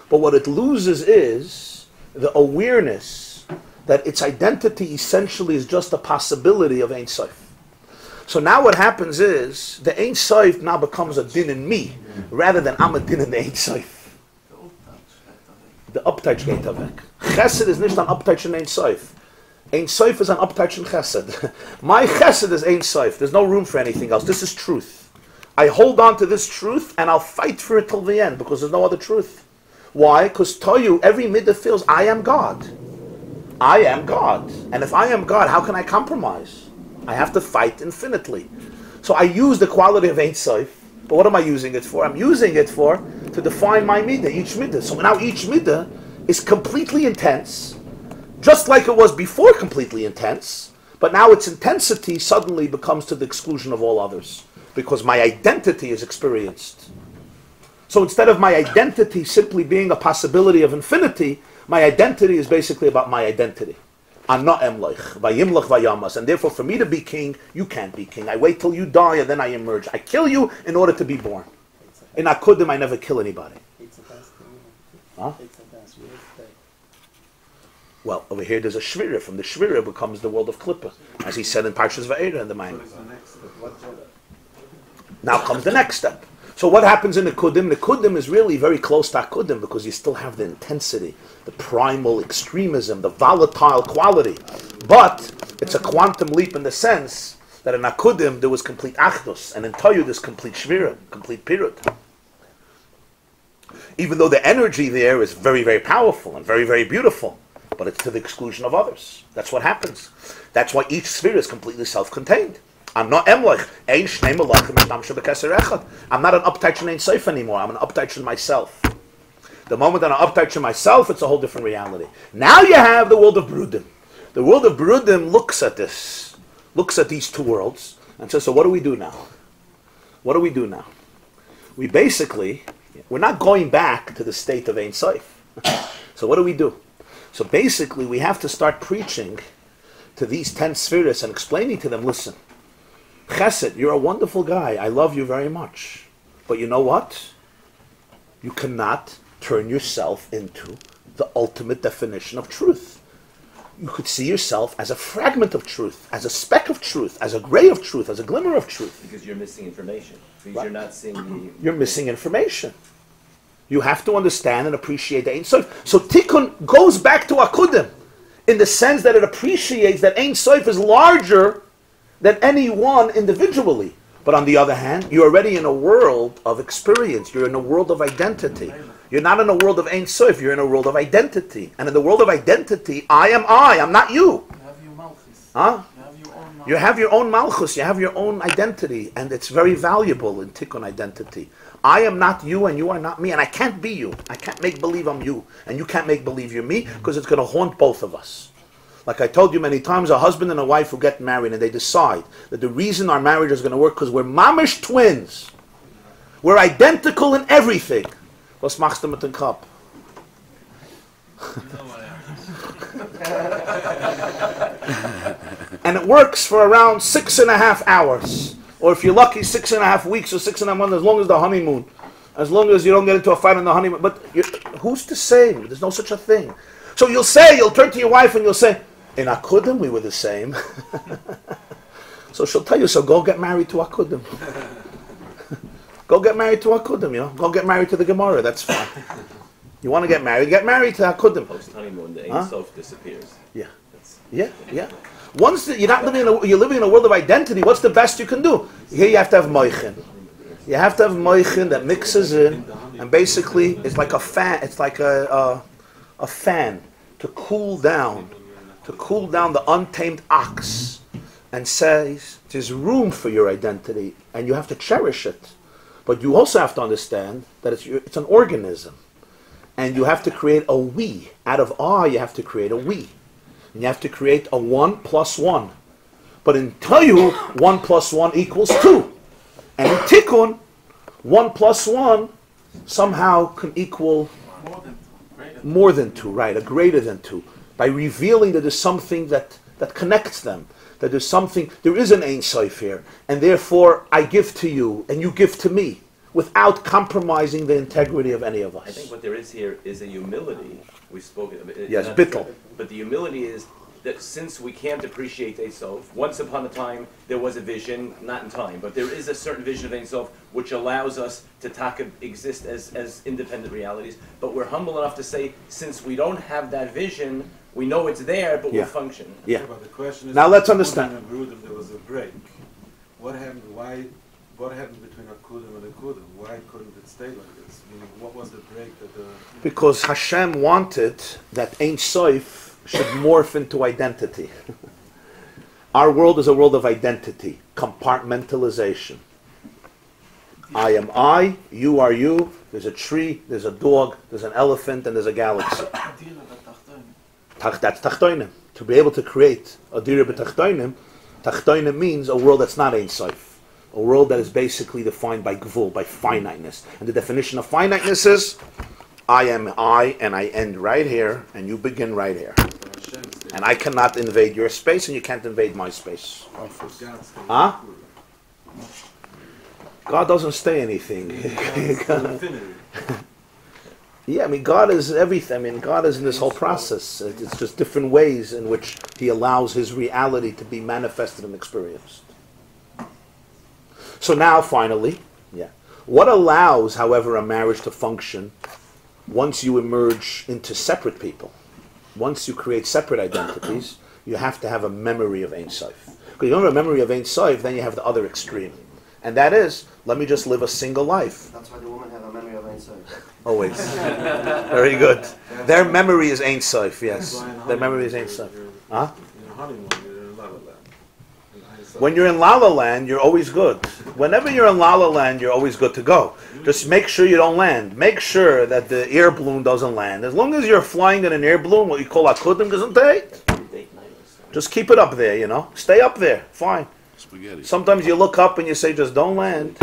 but what it loses is the awareness that its identity essentially is just a possibility of Ein Sof. So now what happens is, the Ein Sof now becomes a din in me, rather than I'm a din in the Ein Sof. The upteich geht weg. Chesed is nicht an upteich in Ein Sof. Ein Sof is an upteich in Chesed. My Chesed is Ein Sof. There's no room for anything else. This is truth. I hold on to this truth and I'll fight for it till the end because there's no other truth. Why? Because Toyu, every midah feels I am God. I am God. And if I am God, how can I compromise? I have to fight infinitely. So I use the quality of Ein Sof. But what am I using it for? I'm using it for to define my midah, each midah. So now each midah is completely intense, just like it was before completely intense, but now its intensity suddenly becomes to the exclusion of all others, because my identity is experienced. So instead of my identity simply being a possibility of infinity, my identity is basically about my identity. Ana emloich, vayimlach vayamas, and therefore for me to be king, you can't be king. I wait till you die and then I emerge. I kill you in order to be born. In Akudim, I never kill anybody. Huh? Well, over here there's a shvira. From the shvira becomes the world of Klippa, as he said in Parshas Va'era in the Maimon. Now comes the next step. So what happens in the Kudim? The Kudim is really very close to Akudim because you still have the intensity, the primal extremism, the volatile quality. But it's a quantum leap in the sense that in Akudim there was complete Achdus, and in Toyu there's complete Shvira, complete Pirut. Even though the energy there is very, very powerful and very, very beautiful, but it's to the exclusion of others. That's what happens. That's why each sphere is completely self-contained. I'm not emloich. I'm not an uptouch Ein Sof anymore. I'm an uptouch in myself. The moment that I'm uptouch in myself, it's a whole different reality. Now you have the world of Brudim. The world of Brudim looks at this, looks at these two worlds, and says, so what do we do now? What do we do now? We basically, we're not going back to the state of Ein Sof. So what do? So basically, we have to start preaching to these 10 spheres and explaining to them, listen, Chesed, you're a wonderful guy. I love you very much. But you know what? You cannot turn yourself into the ultimate definition of truth. You could see yourself as a fragment of truth, as a speck of truth, as a gray of truth, as a glimmer of truth. Because you're missing information. Because Right. you're not seeing the... You're missing information. You have to understand and appreciate the Ein Sof. So Tikkun goes back to Akudim in the sense that it appreciates that Ein Sof is larger than any one individually. But on the other hand, you're already in a world of experience. You're in a world of identity. You're not in a world of Ein Sof, you're in a world of identity. And in the world of identity, I am I, I'm not you. You have your malchus. Huh? You have your own malchus. You have your own malchus, you have your own identity, and it's very valuable in Tikkun identity. I am not you and you are not me, and I can't be you. I can't make believe I'm you, and you can't make believe you're me, because it's going to haunt both of us. Like I told you many times, a husband and a wife who get married and they decide that the reason our marriage is going to work because we're mamish twins. We're identical in everything. Was machst du mit dem Kopf? And it works for around 6.5 hours. Or if you're lucky, 6.5 weeks or 6.5 months, as long as the honeymoon. As long as you don't get into a fight on the honeymoon. But who's to say? There's no such a thing. So you'll turn to your wife and you'll say, in Akudim we were the same. So she'll tell you, so go get married to Akudim. Go get married to Akudim, you know. Go get married to the Gemara, that's fine. You want to get married to Akudim. Post-honeymoon, the Ein Sof disappears. Yeah. Yeah. Once you're living in a world of identity, what's the best you can do? Here you have to have moichin. You have to have moichin that mixes in, and basically it's like a fan. It's like a fan to cool down the untamed ox, and says there's room for your identity, and you have to cherish it. But you also have to understand that it's an organism, and you have to create a we. Out of I, you have to create a we. And you have to create a 1 plus 1. But in Toyu, 1 plus 1 equals 2. And in Tikkun, 1 plus 1 somehow can equal more than 2, right? A greater than 2. By revealing that there's something that connects them. That there is an Ein Sof here. And therefore, I give to you, and you give to me, without compromising the integrity of any of us. I think what there is here is a humility. We spoke of it. Yes, bittul. But the humility is that since we can't appreciate Ein Sof, once upon a time there was a vision, not in time, but there is a certain vision of Ein Sof which allows us to exist as independent realities. But we're humble enough to say, since we don't have that vision, we know it's there, but we'll function. Yeah. But the question is, Now let's understand. In Brudim there was a break. What happened? What happened between Akudim and Akudim? Why couldn't it stay like this? Meaning, what was the break that the... Because Hashem wanted that Ein Sof should morph into identity. Our world is a world of identity, compartmentalization. I am I, you are you, there's a tree, there's a dog, there's an elephant, and there's a galaxy. That's Tachtoinim. To be able to create a dira b'tachtoinim, tachtoinim means a world that's not Ein Sof. A world that is basically defined by gvul, by finiteness. And the definition of finiteness is, I am I, and I end right here, and you begin right here. And I cannot invade your space, and you can't invade my space. Huh? God doesn't stay anything. Yeah, I mean, God is everything. I mean, God is in this whole process. It's just different ways in which He allows His reality to be manifested and experienced. So now, finally, what allows, however, a marriage to function once you emerge into separate people? Once you create separate identities, you have to have a memory of Ein Sof. Because you don't have a memory of Ein Sof, then you have the other extreme. And that is, let me just live a single life. That's why the women have a memory of Ein Sof. Always. Very good. Their memory is Ein Sof, yes. Their memory is Ein Sof. Huh? When you're in La La Land, you're always good. Whenever you're in La La Land, you're always good to go. Just make sure you don't land. Make sure that the air balloon doesn't land. As long as you're flying in an air balloon, what you call akudim gesundheit, just keep it up there, you know. Stay up there. Fine. Spaghetti. Sometimes you look up and you say, just don't land.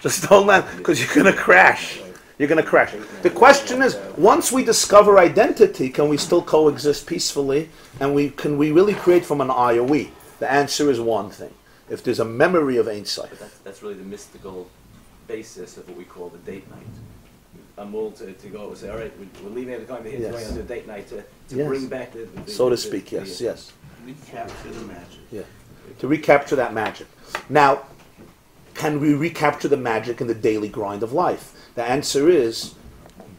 Just don't land, because you're going to crash. You're going to crash. The question is, once we discover identity, can we still coexist peacefully? And can we really create from an I or we? The answer is one thing. If there's a memory of Ein Sof. That's really the mystical basis of what we call the date night. I'm willing to go and say, all right, we're leaving at the time, we're going on the date night to bring back the so to speak, yes. Recapture the magic. Yeah. To recapture that magic. Now, can we recapture the magic in the daily grind of life? The answer is,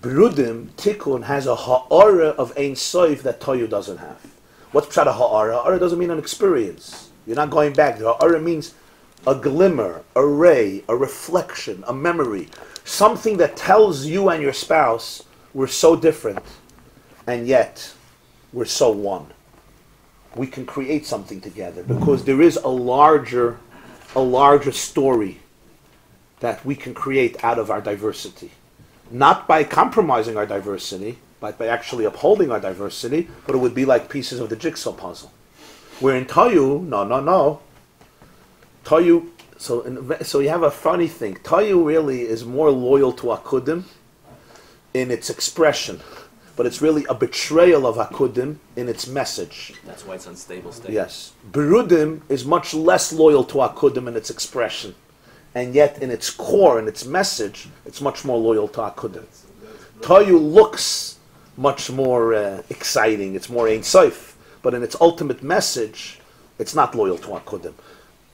Brudim, Tikkun, has a ha'ara of Ein Sof that Toyu doesn't have. What's pshat a ha'ara? Ha'ara doesn't mean an experience. You're not going back. The ha'ara means a glimmer, a ray, a reflection, a memory. Something that tells you and your spouse, we're so different, and yet we're so one. We can create something together because there is a larger story that we can create out of our diversity. Not by compromising our diversity, but by actually upholding our diversity, but it would be like pieces of the jigsaw puzzle. Where in Toyu, no. Toyu, so you have a funny thing. Toyu really is more loyal to Akudim in its expression, but it's really a betrayal of Akudim in its message. That's why it's unstable state. Yes. Berudim is much less loyal to Akudim in its expression, and yet in its core, in its message, it's much more loyal to Akudim. Toyu looks much more exciting, it's more Ein Sof, but in its ultimate message, it's not loyal to Akudim.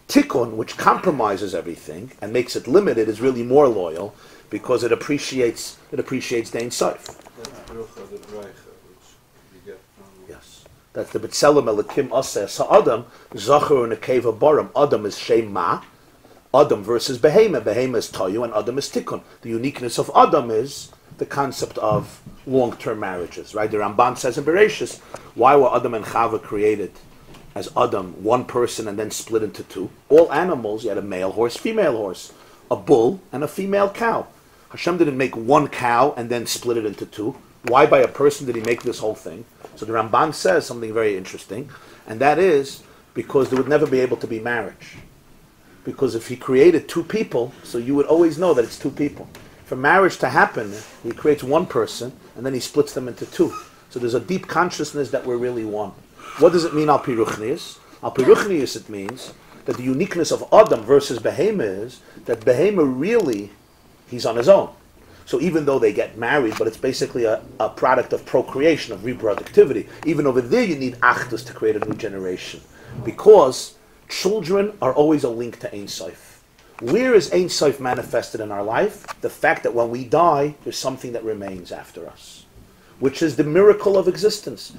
Tikkun, which compromises everything and makes it limited, is really more loyal because it appreciates the Ein Sof. Yes, that's the B'Tselem Lechem Mishnah. Zachor Nekeva Baram. Adam is Shem Ma. Adam versus Behema. Behema is Toyu and Adam is Tikkun. The uniqueness of Adam is the concept of long-term marriages, right? The Ramban says in Bereshis, why were Adam and Chava created as Adam, one person, and then split into two? All animals, you had a male horse, female horse, a bull, and a female cow. Hashem didn't make one cow and then split it into two. Why by a person did He make this whole thing? So the Ramban says something very interesting, and that is because there would never be able to be marriage. Because if He created two people, so you would always know that it's two people. For marriage to happen, He creates one person, and then He splits them into two. So there's a deep consciousness that we're really one. What does it mean, Al Pi Ruchnius? Al Pi Ruchnius, it means that the uniqueness of Adam versus Behema is that Behema really, he's on his own. So even though they get married, but it's basically a product of procreation, of reproductivity. Even over there you need Achdus to create a new generation. Because children are always a link to Ein Sof. Where is Ein Sof manifested in our life? The fact that when we die, there's something that remains after us, which is the miracle of existence.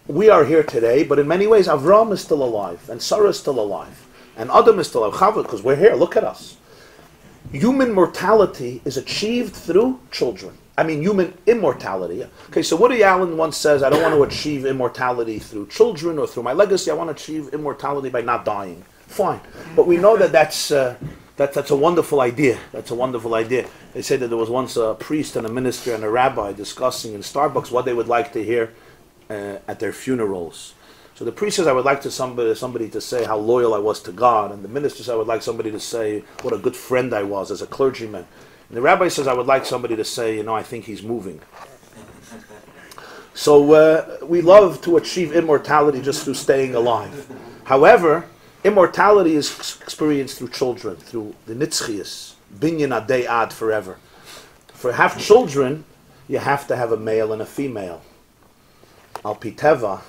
We are here today, but in many ways, Avram is still alive, and Sarah is still alive, and Adam is still alive, Chava, because we're here, look at us. Human mortality is achieved through children. I mean, human immortality. Okay, so Woody Allen once says, I don't want to achieve immortality through children or through my legacy, I want to achieve immortality by not dying. Fine. But we know that that's a wonderful idea. That's a wonderful idea. They say that there was once a priest and a minister and a rabbi discussing in Starbucks what they would like to hear at their funerals. So the priest says, I would like to somebody to say how loyal I was to God, and the minister says, I would like somebody to say what a good friend I was as a clergyman. And the rabbi says, I would like somebody to say, I think he's moving. So we love to achieve immortality just through staying alive. However, immortality is experienced through children, through the nitzchias, binyan adei ad, forever. For have children, you have to have a male and a female. Al pi teva,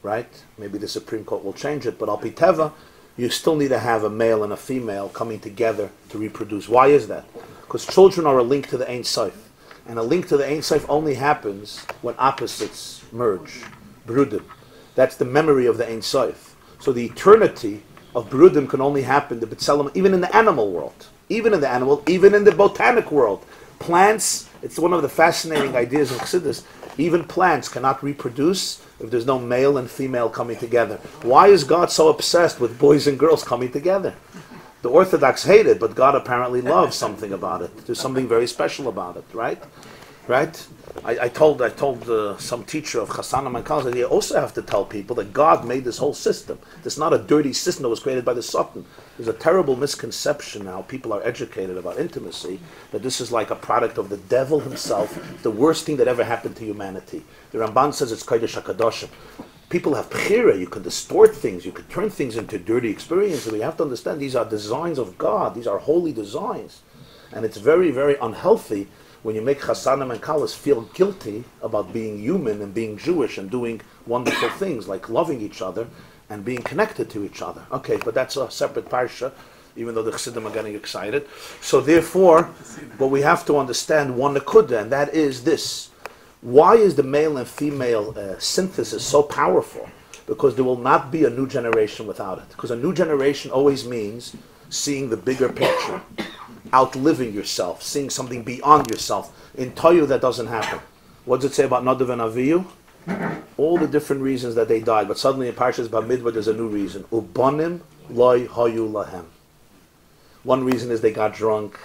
right? Maybe the Supreme Court will change it, but al pi teva, you still need to have a male and a female coming together to reproduce. Why is that? Because children are a link to the Ein Sof. And a link to the Ein Sof only happens when opposites merge. Brudim. That's the memory of the Ein Sof. So the eternity of Brudim can only happen, the B'Tselem, even in the animal world. Even in the botanic world. Plants, it's one of the fascinating ideas of Chassidus, even plants cannot reproduce if there's no male and female coming together. Why is God so obsessed with boys and girls coming together? The Orthodox hate it, but God apparently loves something about it. There's something very special about it, right? Right? I told some teacher of Chasana Mankal that you also have to tell people that God made this whole system. It's not a dirty system that was created by the Satan. There's a terrible misconception now. People are educated about intimacy, that this is like a product of the devil himself, the worst thing that ever happened to humanity. The Ramban says it's Kodesh HaKadoshim. People have bechira, you can distort things, you can turn things into dirty experiences. We have to understand these are designs of God, these are holy designs. And it's very, very unhealthy when you make Chasanim and Kalas feel guilty about being human and being Jewish and doing wonderful things like loving each other and being connected to each other. Okay, but that's a separate parsha, even though the Chassidim are getting excited. So therefore, but we have to understand one nekuda, and that is this. Why is the male and female synthesis so powerful? Because there will not be a new generation without it. Because a new generation always means seeing the bigger picture, outliving yourself, seeing something beyond yourself. In Toyu, that doesn't happen. What does it say about Nadav and Avihu? All the different reasons that they died, but suddenly in Parshas Bamidbar there's a new reason. Ubanim loy hayu lahem. One reason is they got drunk,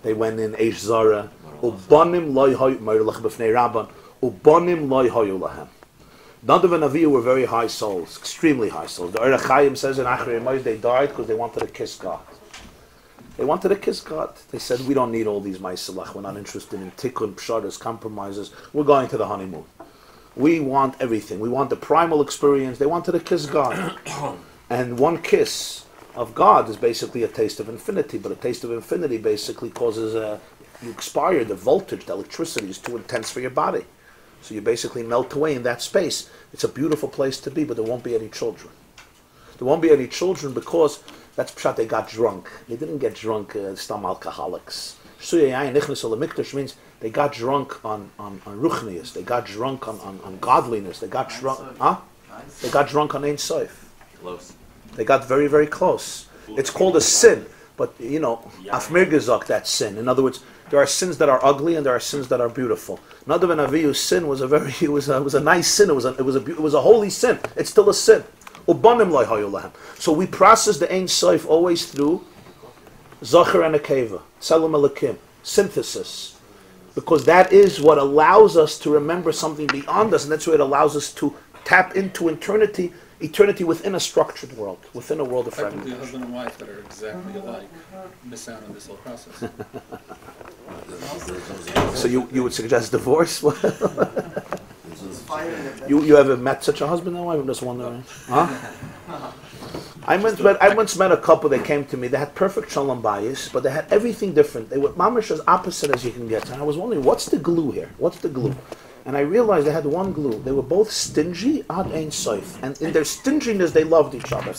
they went in Eish Zara. Ubanim loy hayu Mortality b'fnei Rabban. Ubanim loy hayu lahem. Nadav and Avihu were very high souls, extremely high souls. The Ohr Chaim says in Achrei Yemos they died because they wanted to kiss God. They wanted to kiss God. They said, we don't need all these ma'asalach. We're not interested in tikkun, pshadas, compromises. We're going to the honeymoon. We want everything. We want the primal experience. They wanted to kiss God. And one kiss of God is basically a taste of infinity. But a taste of infinity basically causes you expire. The voltage, the electricity is too intense for your body. So you basically melt away in that space. It's a beautiful place to be, but there won't be any children. There won't be any children because that's pshat, they got drunk. They didn't get drunk, stam alcoholics. Means they got drunk on ruchnius. They got drunk on godliness. They got drunk, They got drunk on Ein Sof. Close. They got very, very close. It's called a sin, but afmir gezok, that sin. In other words, there are sins that are ugly and there are sins that are beautiful. Nadav and Avihu's sin was a nice sin. It was a holy sin. It's still a sin. So we process the Ein Sof always through Zachar and Akeva, Tselem Elokim, synthesis. Because that is what allows us to remember something beyond us, and that's what it allows us to tap into eternity within a structured world, within a world of Technically, fragmentation. husband and wife that are exactly alike miss out on this whole process. So you would suggest divorce? You ever met such a husband and wife? I'm just wondering. I once met a couple that came to me. They had perfect shalom bayis, but they had everything different. They were mamash as opposite as you can get. And I was wondering, what's the glue here? What's the glue? And I realized they had one glue. They were both stingy ad ein sof. And in their stinginess, they loved each other.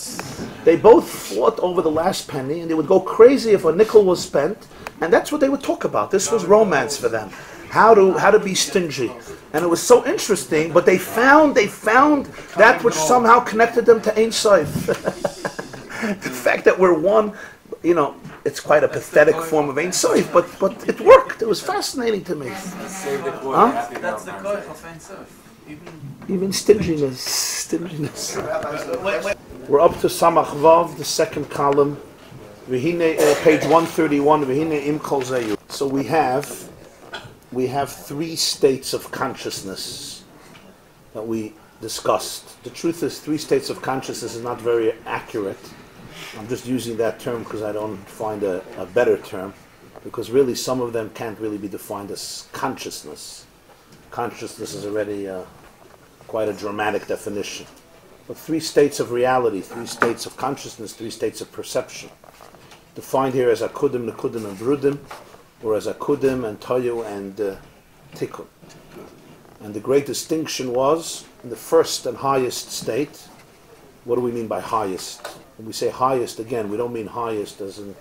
They both fought over the last penny, and they would go crazy if a nickel was spent. And that's what they would talk about. This was romance for them. How to be stingy. And it was so interesting, but they found that which somehow connected them to Ein Sof. The fact that we're one, it's quite a pathetic form of Ein Sof, but it worked. It was fascinating to me. That's the core of Ein Sof. Even stinginess. We're up to Samach Vav, the second column. Page 131. V'hine im kol zeyu. So we have three states of consciousness. that we discussed. The truth is, three states of consciousness is not very accurate. I'm just using that term because I don't find a better term, because really some of them can't really be defined as consciousness. Consciousness is already quite a dramatic definition. But three states of reality, three states of consciousness, three states of perception. Defined here as akudim, nekudim, and brudim, or as akudim and toyu and tikkun. And the great distinction was, in the first and highest state, what do we mean by highest? When we say highest, again, we don't mean highest as in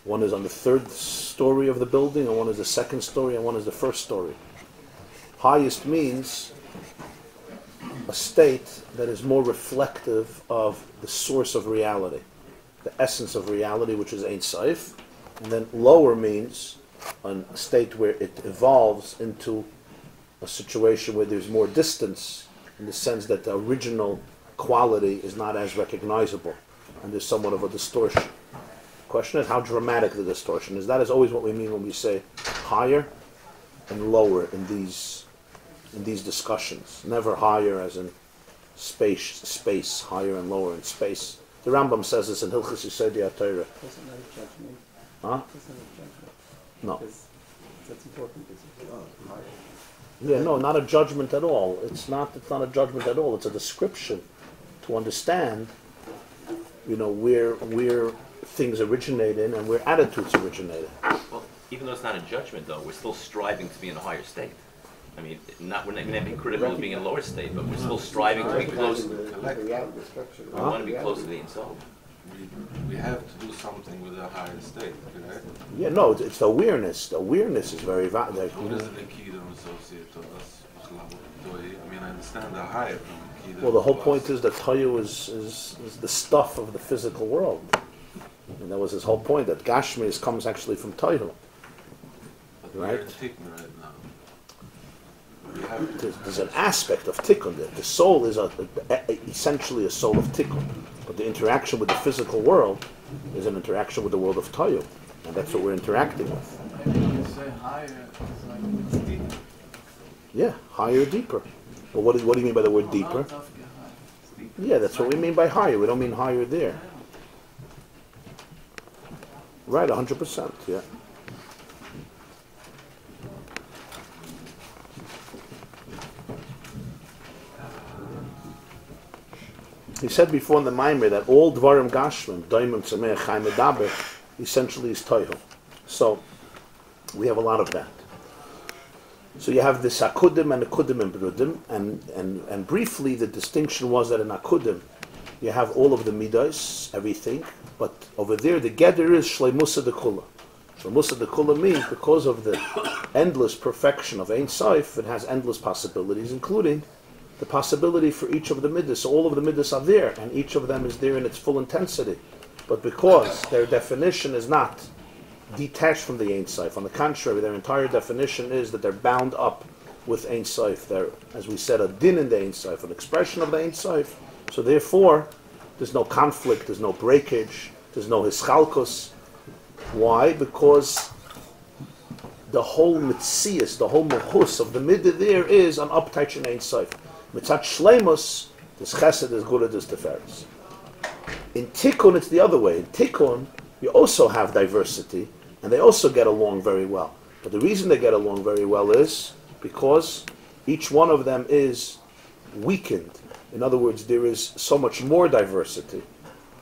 one is on the third story of the building, and one is the second story, and one is the first story. Highest means a state that is more reflective of the source of reality, the essence of reality, which is Ein Sof. And then lower means a state where it evolves into a situation where there's more distance, in the sense that the original quality is not as recognizable, and there's somewhat of a distortion. The question is how dramatic the distortion is. That is always what we mean when we say higher and lower in these discussions. Never higher as in space, higher and lower in space. The Rambam says this in Hilchos Yesodei HaTorah. Doesn't that a judgment? Huh? Doesn't that a judgment? No. Because that's important. Yeah, no, not a judgment at all. It's not a judgment at all. It's a description to understand, where things originate in and where attitudes originate in. Well, even though it's not a judgment, though, we're still striving to be in a higher state. I mean, we're not being critical of being in a lower state, but we're still striving to be close. We want to be close to the Ein Sof. We have to do something with a higher state, right? Yeah, no, it's the awareness. The awareness is very valuable. What is the Kidam associated to us? I mean, I understand the higher from Kidam. Well, the whole point is that Toyu is the stuff of the physical world. And that was his whole point, that Gashmis comes actually from Toyu. But we're in Tikkun right now. There's an aspect of tikkun there. The soul is essentially a soul of tikkun, but the interaction with the physical world is an interaction with the world of Toyu, and that's what we're interacting with. Maybe you say higher, it's like it's deeper. Yeah, higher, deeper. Well, what do you mean by the word deeper? Yeah, that's what we mean by higher. We don't mean higher there. Right, 100%, yeah. He said before in the Maimer that all Dvarim Gashlim, Daimim Tzemeh Chaim Medaber, essentially is Toihu. So, we have a lot of that. So you have this Akudim and Akudim and Brudim, and briefly the distinction was that in Akudim you have all of the Midas, everything, but over there the Geder is Shleimusa Dekula. Shleimusa Dekula means because of the endless perfection of Ein Sof, it has endless possibilities, including the possibility for each of the midas. So all of the midas are there, and each of them is there in its full intensity. But because their definition is not detached from the Ein Sof, on the contrary, their entire definition is that they're bound up with Ein Sof. They're, as we said, a din in the Ein Sof, an expression of the Ein Sof. So therefore, there's no conflict, there's no breakage, there's no hischalkus. Why? Because the whole mitzias, the whole mechus of the midah there is an uptight in Ein Sof. Mitzat shleimus, this chesed is good, this teferes. In tikkun, it's the other way. In tikkun, you also have diversity, and they also get along very well. But the reason they get along very well is because each one of them is weakened. In other words, there is so much more diversity.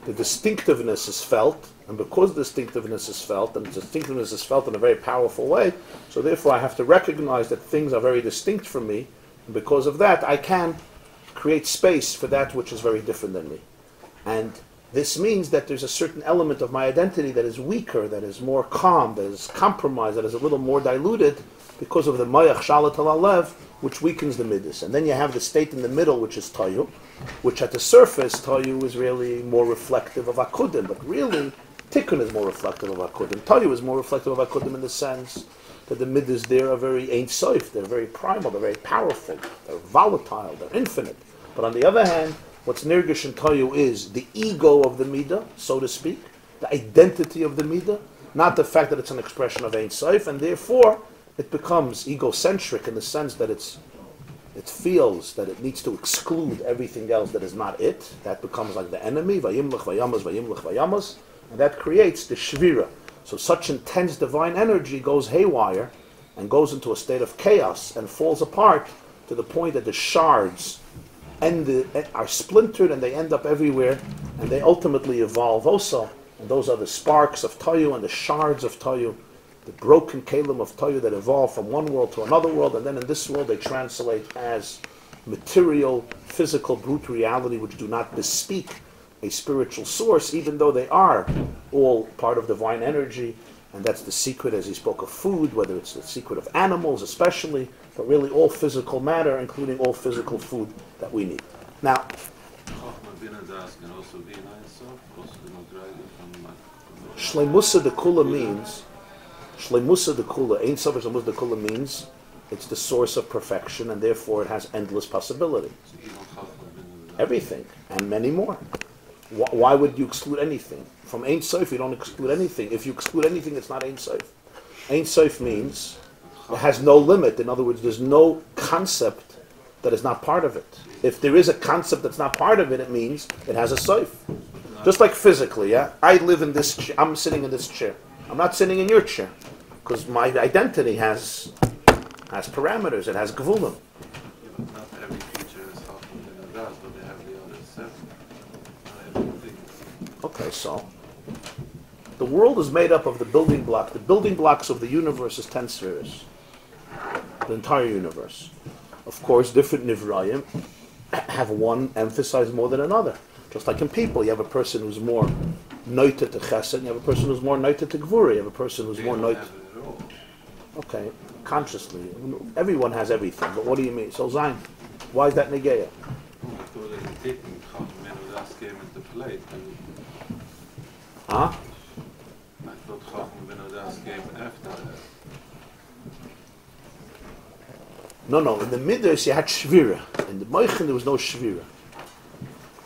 The distinctiveness is felt, and because distinctiveness is felt, and distinctiveness is felt in a very powerful way, so therefore I have to recognize that things are very distinct from me, and because of that, I can create space for that which is very different than me. And this means that there's a certain element of my identity that is weaker, that is more calm, that is compromised, that is a little more diluted because of the mayach shalat al alev, which weakens the midas. And then you have the state in the middle, which is tayu, which at the surface, tayu is really more reflective of akudim, but really, tikkun is more reflective of akudim. Tayu is more reflective of akudim in the sense that the midas there are very Ein Sof, they're very primal, they're very powerful, they're volatile, they're infinite. But on the other hand, what's nirgish in Tayu is the ego of the midah, so to speak, the identity of the midah, not the fact that it's an expression of Ein Sof, and therefore it becomes egocentric in the sense that it's it feels that it needs to exclude everything else that is not it, that becomes like the enemy, vayimlech vayamas, vayimlech vayamas, and that creates the shvira. So such intense divine energy goes haywire and goes into a state of chaos and falls apart to the point that the shards are splintered and they end up everywhere, and they ultimately evolve also. And those are the sparks of Toyu and the shards of Toyu, the broken kalim of Toyu that evolve from one world to another world, and then in this world they translate as material, physical, brute reality, which do not bespeak a spiritual source, even though they are all part of divine energy. And that's the secret, as he spoke of food, whether it's the secret of animals especially, but really all physical matter, including all physical food that we need. Now, Shleimusa de Kula means, Shleimusa de Kula, Ein Sof Shleimusa de Kula means, it's the source of perfection, and therefore it has endless possibility. Everything, and many more. Why would you exclude anything? From Ein Sof, you don't exclude anything. If you exclude anything, it's not Ein Sof. Ein Sof means it has no limit. In other words, there's no concept that is not part of it. If there is a concept that's not part of it, it means it has a Sof. Just like physically, yeah? I live in this chair. I'm sitting in this chair. I'm not sitting in your chair because my identity has parameters. It has gevulim. Not every feature is Chacham ben Adas, but they have the other seven. Not everything. Okay, so the world is made up of the building block. The building blocks of the universe is 10 spheres. The entire universe. Of course, different Nivrayim have one emphasized more than another. Just like in people, you have a person who's more noita to chesed, and you have a person who's more noita to gvura, you have a person who's more noita. Okay, consciously. Everyone has everything, but what do you mean? So Zayin, why is that negeya? I thought that in taking Chacham ben Adas came into play. Huh? I thought Chacham ben Adas came after that. No, in the Midrash you had Shvira. In the Moichin there was no Shvira.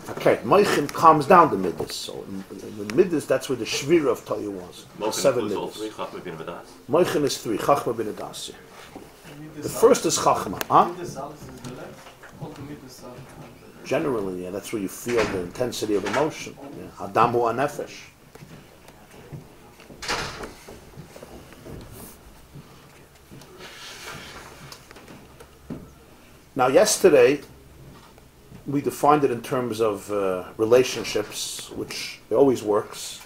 Okay, Moichin calms down the Midrash. So in the Midrash that's where the Shvira of Toyu was. The 7 Midrash. Moichin is 3, Chachma bin Adas. The first is Chachma. Huh? Generally, yeah, that's where you feel the intensity of emotion. Yeah. Adamu anefesh. Now, yesterday, we defined it in terms of relationships, which it always works,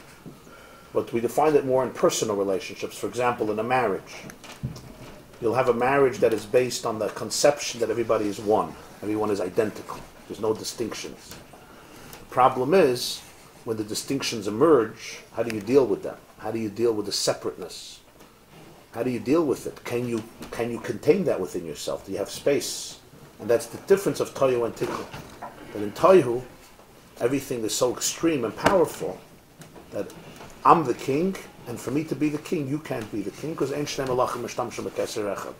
but we defined it more in personal relationships. For example, in a marriage, you'll have a marriage that is based on the conception that everybody is one, everyone is identical, there's no distinctions. The problem is, when the distinctions emerge, how do you deal with them? How do you deal with the separateness? How do you deal with it? Can you contain that within yourself? Do you have space? And that's the difference of Toyu and Tikkun. That in Toyu, everything is so extreme and powerful that I'm the king, and for me to be the king, you can't be the king, because Ein Shnei Melachim Mishtamshim B'Keser Echad.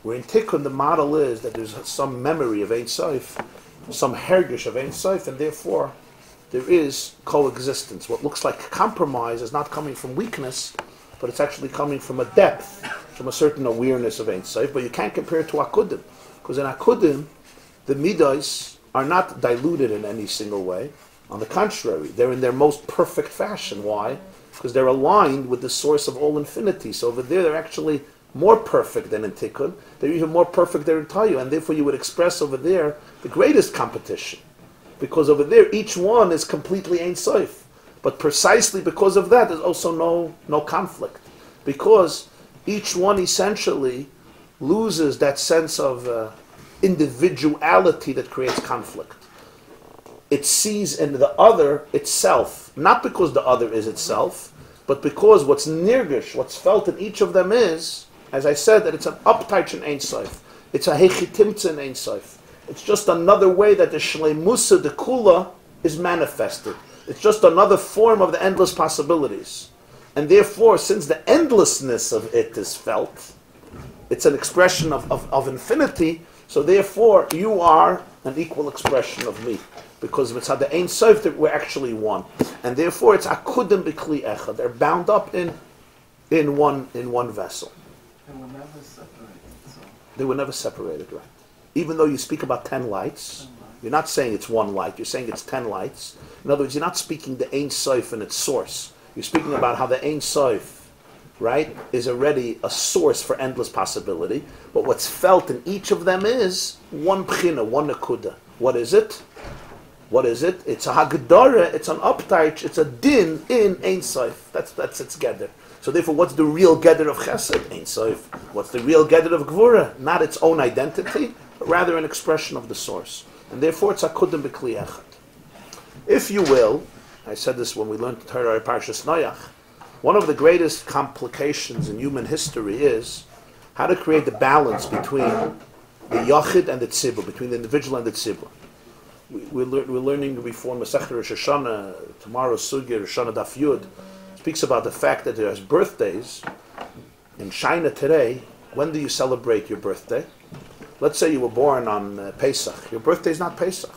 Where in Tikkun, the model is that there's some memory of Ein Sof, some hergish of Ein Sof, and therefore there is coexistence. What looks like compromise is not coming from weakness, but it's actually coming from a depth, from a certain awareness of Ein Sof. But you can't compare it to Akudim. Because in Akudim, the midas are not diluted in any single way. On the contrary, they're in their most perfect fashion. Why? Because they're aligned with the source of all infinity. So over there, they're actually more perfect than in Tikkun. They're even more perfect than in Toyu. And therefore, you would express over there the greatest competition. Because over there, each one is completely Ein Sof. But precisely because of that, there's also no conflict. Because each one essentially loses that sense of individuality that creates conflict. It sees in the other itself, not because the other is itself, but because what's nirgish, what's felt in each of them is, as I said, that it's an uptaich Ein Sof. It's a hechitimtza Ein Sof. It's just another way that the shleimusa, the kula, is manifested. It's just another form of the endless possibilities. And therefore, since the endlessness of it is felt, it's an expression of infinity, so therefore you are an equal expression of me. Because it's the Ein Sof that we're actually one. And therefore it's akudim b'kli echad. They're bound up in one vessel. They were never separated. So. They were never separated, right? even though you speak about 10 lights, you're not saying it's one light, you're saying it's 10 lights. In other words, you're not speaking the Ein Sof in its source. You're speaking about how the Ein Sof, right, is already a source for endless possibility. But what's felt in each of them is one pchina, one nekuda. What is it? What is it? It's a hagdara, it's an uptaich, it's a din in Ein Sof. That's its gather. So therefore, what's the real gather of chesed? Ein Sof. What's the real gather of gvura? Not its own identity, but rather an expression of the source. And therefore, it's akudim b'kli echad. If you will, I said this when we learned Torah Parshas Noach, one of the greatest complications in human history is how to create the balance between the yachid and the tzibur, between the individual and the tzibur. We're learning before Masechet Rosh Hashanah, tomorrow's Sugya, Rosh Hashanah Daf Yud, speaks about the fact that there's birthdays. In China today, when do you celebrate your birthday? Let's say you were born on Pesach. Your birthday is not Pesach.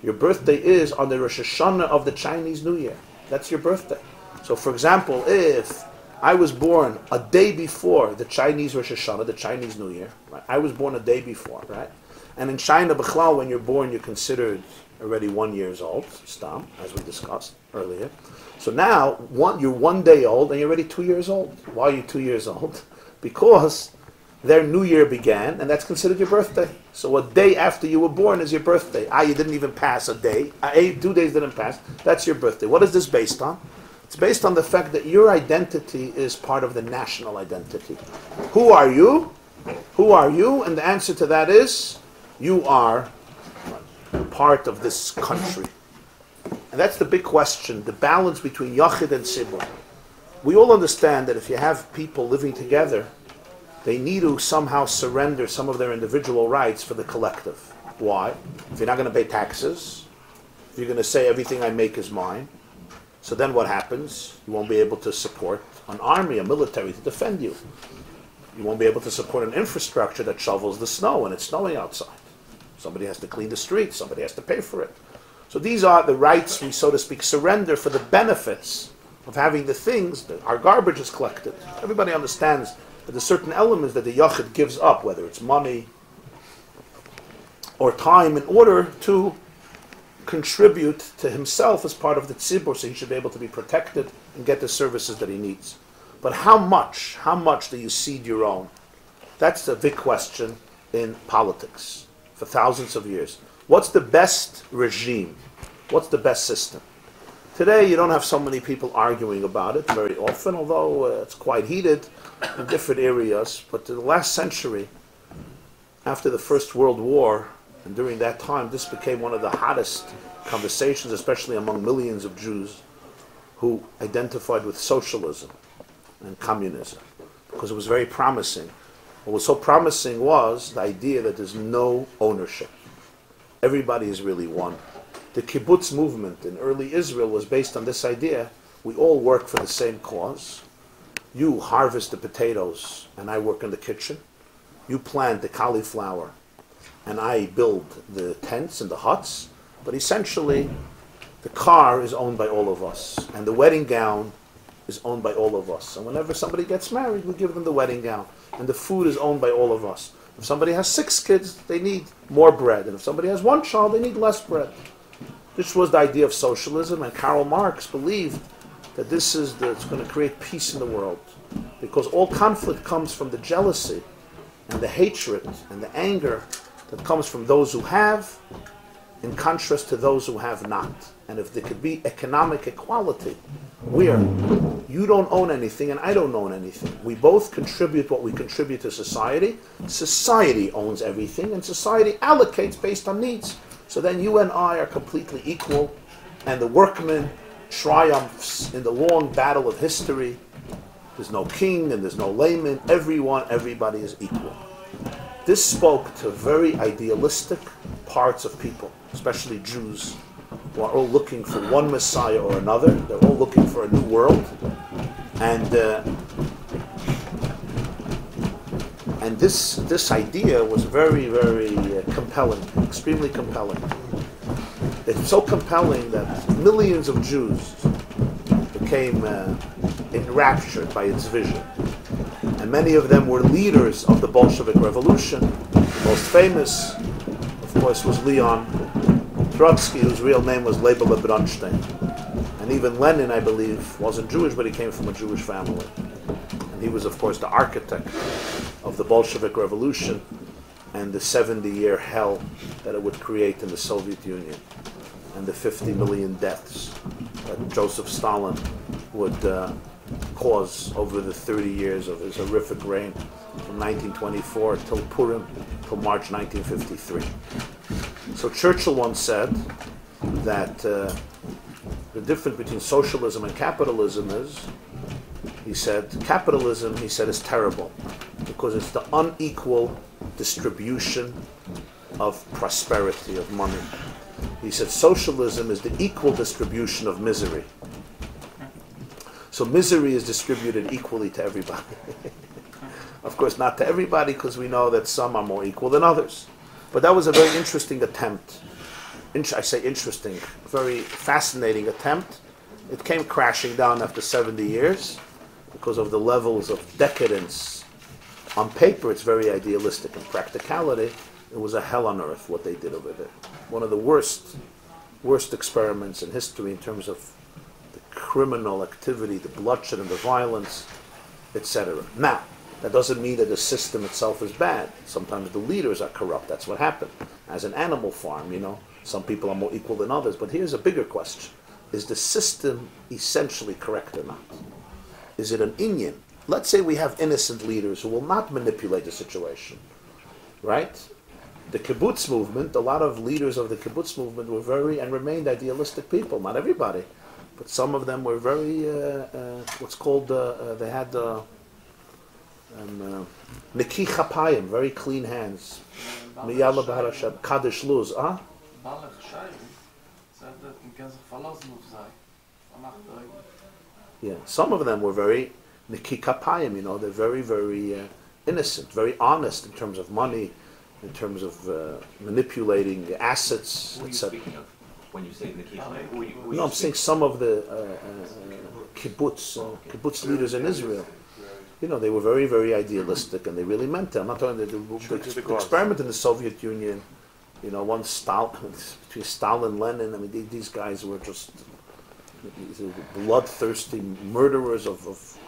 Your birthday is on the Rosh Hashanah of the Chinese New Year. That's your birthday. So for example, if I was born a day before the Chinese Rosh Hashanah, the Chinese New Year, right? I was born a day before, right? And in China, B'chlal, when you're born, you're considered already 1 year old, stam, as we discussed earlier. So now, you're 1 day old and you're already 2 years old. Why are you 2 years old? Because their new year began, and that's considered your birthday. So a day after you were born is your birthday. You didn't even pass a day. 2 days didn't pass. That's your birthday. What is this based on? It's based on the fact that your identity is part of the national identity. Who are you? Who are you? And the answer to that is, you are part of this country. And that's the big question, the balance between Yachid and Tzibur. We all understand that if you have people living together, they need to somehow surrender some of their individual rights for the collective. Why? If you're not going to pay taxes, if you're going to say everything I make is mine, so then what happens? You won't be able to support an army, a military to defend you. You won't be able to support an infrastructure that shovels the snow when it's snowing outside. Somebody has to clean the streets, somebody has to pay for it. So these are the rights we, so to speak, surrender for the benefits of having the things that our garbage is collected. Everybody understands that there's certain elements that the Yachid gives up, whether it's money or time, in order to contribute to himself as part of the tzibur, so he should be able to be protected and get the services that he needs. But how much do you cede your own? That's the big question in politics for thousands of years. What's the best regime? What's the best system? Today you don't have so many people arguing about it very often, although it's quite heated in different areas. But in the last century, after the First World War, and during that time, this became one of the hottest conversations, especially among millions of Jews who identified with socialism and communism, because it was very promising. What was so promising was the idea that there's no ownership. Everybody is really one. The kibbutz movement in early Israel was based on this idea. We all work for the same cause. You harvest the potatoes, and I work in the kitchen. You plant the cauliflower, and I build the tents and the huts. But essentially, the car is owned by all of us, and the wedding gown is owned by all of us. And whenever somebody gets married, we give them the wedding gown, and the food is owned by all of us. If somebody has 6 kids, they need more bread, and if somebody has 1 child, they need less bread. This was the idea of socialism, and Karl Marx believed that it's going to create peace in the world, because all conflict comes from the jealousy and the hatred and the anger that comes from those who have, in contrast to those who have not. And if there could be economic equality, where you don't own anything and I don't own anything, we both contribute what we contribute to society, society owns everything, and society allocates based on needs. So then you and I are completely equal, and the workman triumphs in the long battle of history. There's no king and there's no layman. Everybody is equal. This spoke to very idealistic parts of people, especially Jews, who are all looking for one Messiah or another. They're all looking for a new world. And this idea was very, very compelling, extremely compelling. It's so compelling that millions of Jews became enraptured by its vision. And many of them were leaders of the Bolshevik Revolution, Most famous, of course, was Leon Trotsky, whose real name was Leib Bronstein. And even Lenin, I believe, wasn't Jewish, but he came from a Jewish family. And he was, of course, the architect of the Bolshevik Revolution and the 70-year hell that it would create in the Soviet Union, and the 50 million deaths that Joseph Stalin would cause over the 30 years of his horrific reign from 1924 till Purim, till March 1953. So Churchill once said that the difference between socialism and capitalism is, he said, capitalism, he said, is terrible because it's the unequal distribution of prosperity, of money. He said socialism is the equal distribution of misery. So misery is distributed equally to everybody. Of course, not to everybody, because we know that some are more equal than others. But that was a very interesting attempt. I say interesting, very fascinating attempt. It came crashing down after 70 years because of the levels of decadence. On paper, it's very idealistic. In practicality, it was a hell on earth what they did over there. One of the worst experiments in history in terms of the criminal activity, the bloodshed and the violence, etc. Now, that doesn't mean that the system itself is bad. Sometimes the leaders are corrupt. That's what happened. As an animal farm, some people are more equal than others. But here's a bigger question. Is the system essentially correct or not? Is it an Einyan? Let's say we have innocent leaders who will not manipulate the situation, right? The kibbutz movement, a lot of leaders of the kibbutz movement were very and remained idealistic people. Not everybody, but some of them were very, what's called, they had Neki Chapayim, very clean hands. Miyala Bahar Hashem, Kaddish Luz, Balach Shayim said that you can verlassen auf sei. Yeah, some of them were very Neki Kapayim, they're very, very innocent, very honest in terms of money, in terms of manipulating assets, etc. When you say Nikki, No, I'm saying some of the kibbutz leaders in Israel. They were very, very idealistic, and they really meant it. I'm not talking the experiment in the Soviet Union. One between Stalin and Lenin. I mean, these guys were just bloodthirsty murderers of.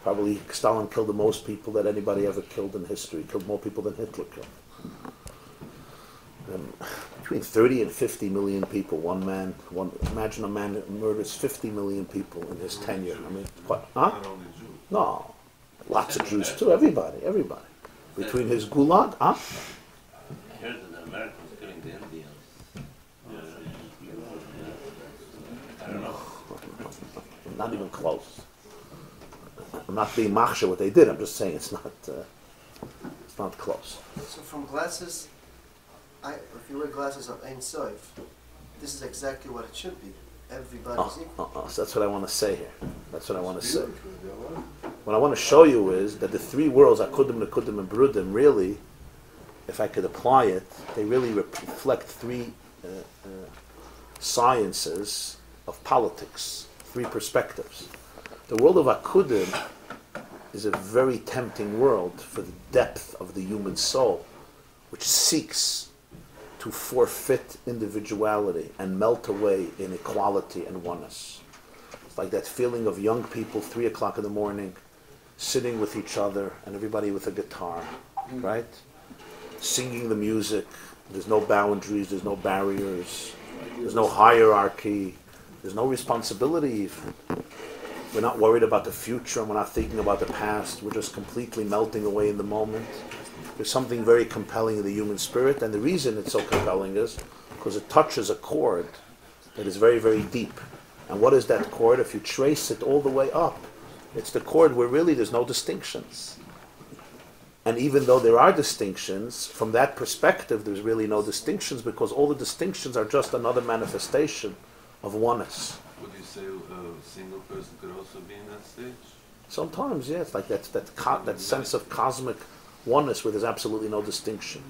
Probably Stalin killed the most people that anybody ever killed in history. He killed more people than Hitler killed. Between 30 and 50 million people, imagine a man that murders 50 million people in his tenure. I mean, what? Huh? No. Lots of Jews too, everybody. Between his gulag, huh? I heard that the Americans killing the Indians. I don't know. Not even close. I'm not being machsha what they did, I'm just saying it's not close. So from glasses, if you wear glasses of Ein Sof, this is exactly what it should be. Everybody's equal. So that's what I want to say here. That's what I want to say. What I want to show you is that the three worlds, Akudim, Nekudim, and Berudim, really, if I could apply it, they really reflect three sciences of politics, three perspectives. The world of Akudim is a very tempting world for the depth of the human soul, which seeks to forfeit individuality and melt away in equality and oneness. It's like that feeling of young people, 3 o'clock in the morning, sitting with each other and everybody with a guitar, right? Singing the music. There's no boundaries, there's no barriers, there's no hierarchy, there's no responsibility. We're not worried about the future and we're not thinking about the past. We're just completely melting away in the moment. There's something very compelling in the human spirit, and the reason it's so compelling is because it touches a chord that is very, very deep. And what is that chord? If you trace it all the way up, it's the chord where really there's no distinctions. And even though there are distinctions, from that perspective there's really no distinctions, because all the distinctions are just another manifestation of oneness. Would you say a single person could also be in that stage? Sometimes, yes, like that sense of cosmic oneness where there's absolutely no distinction.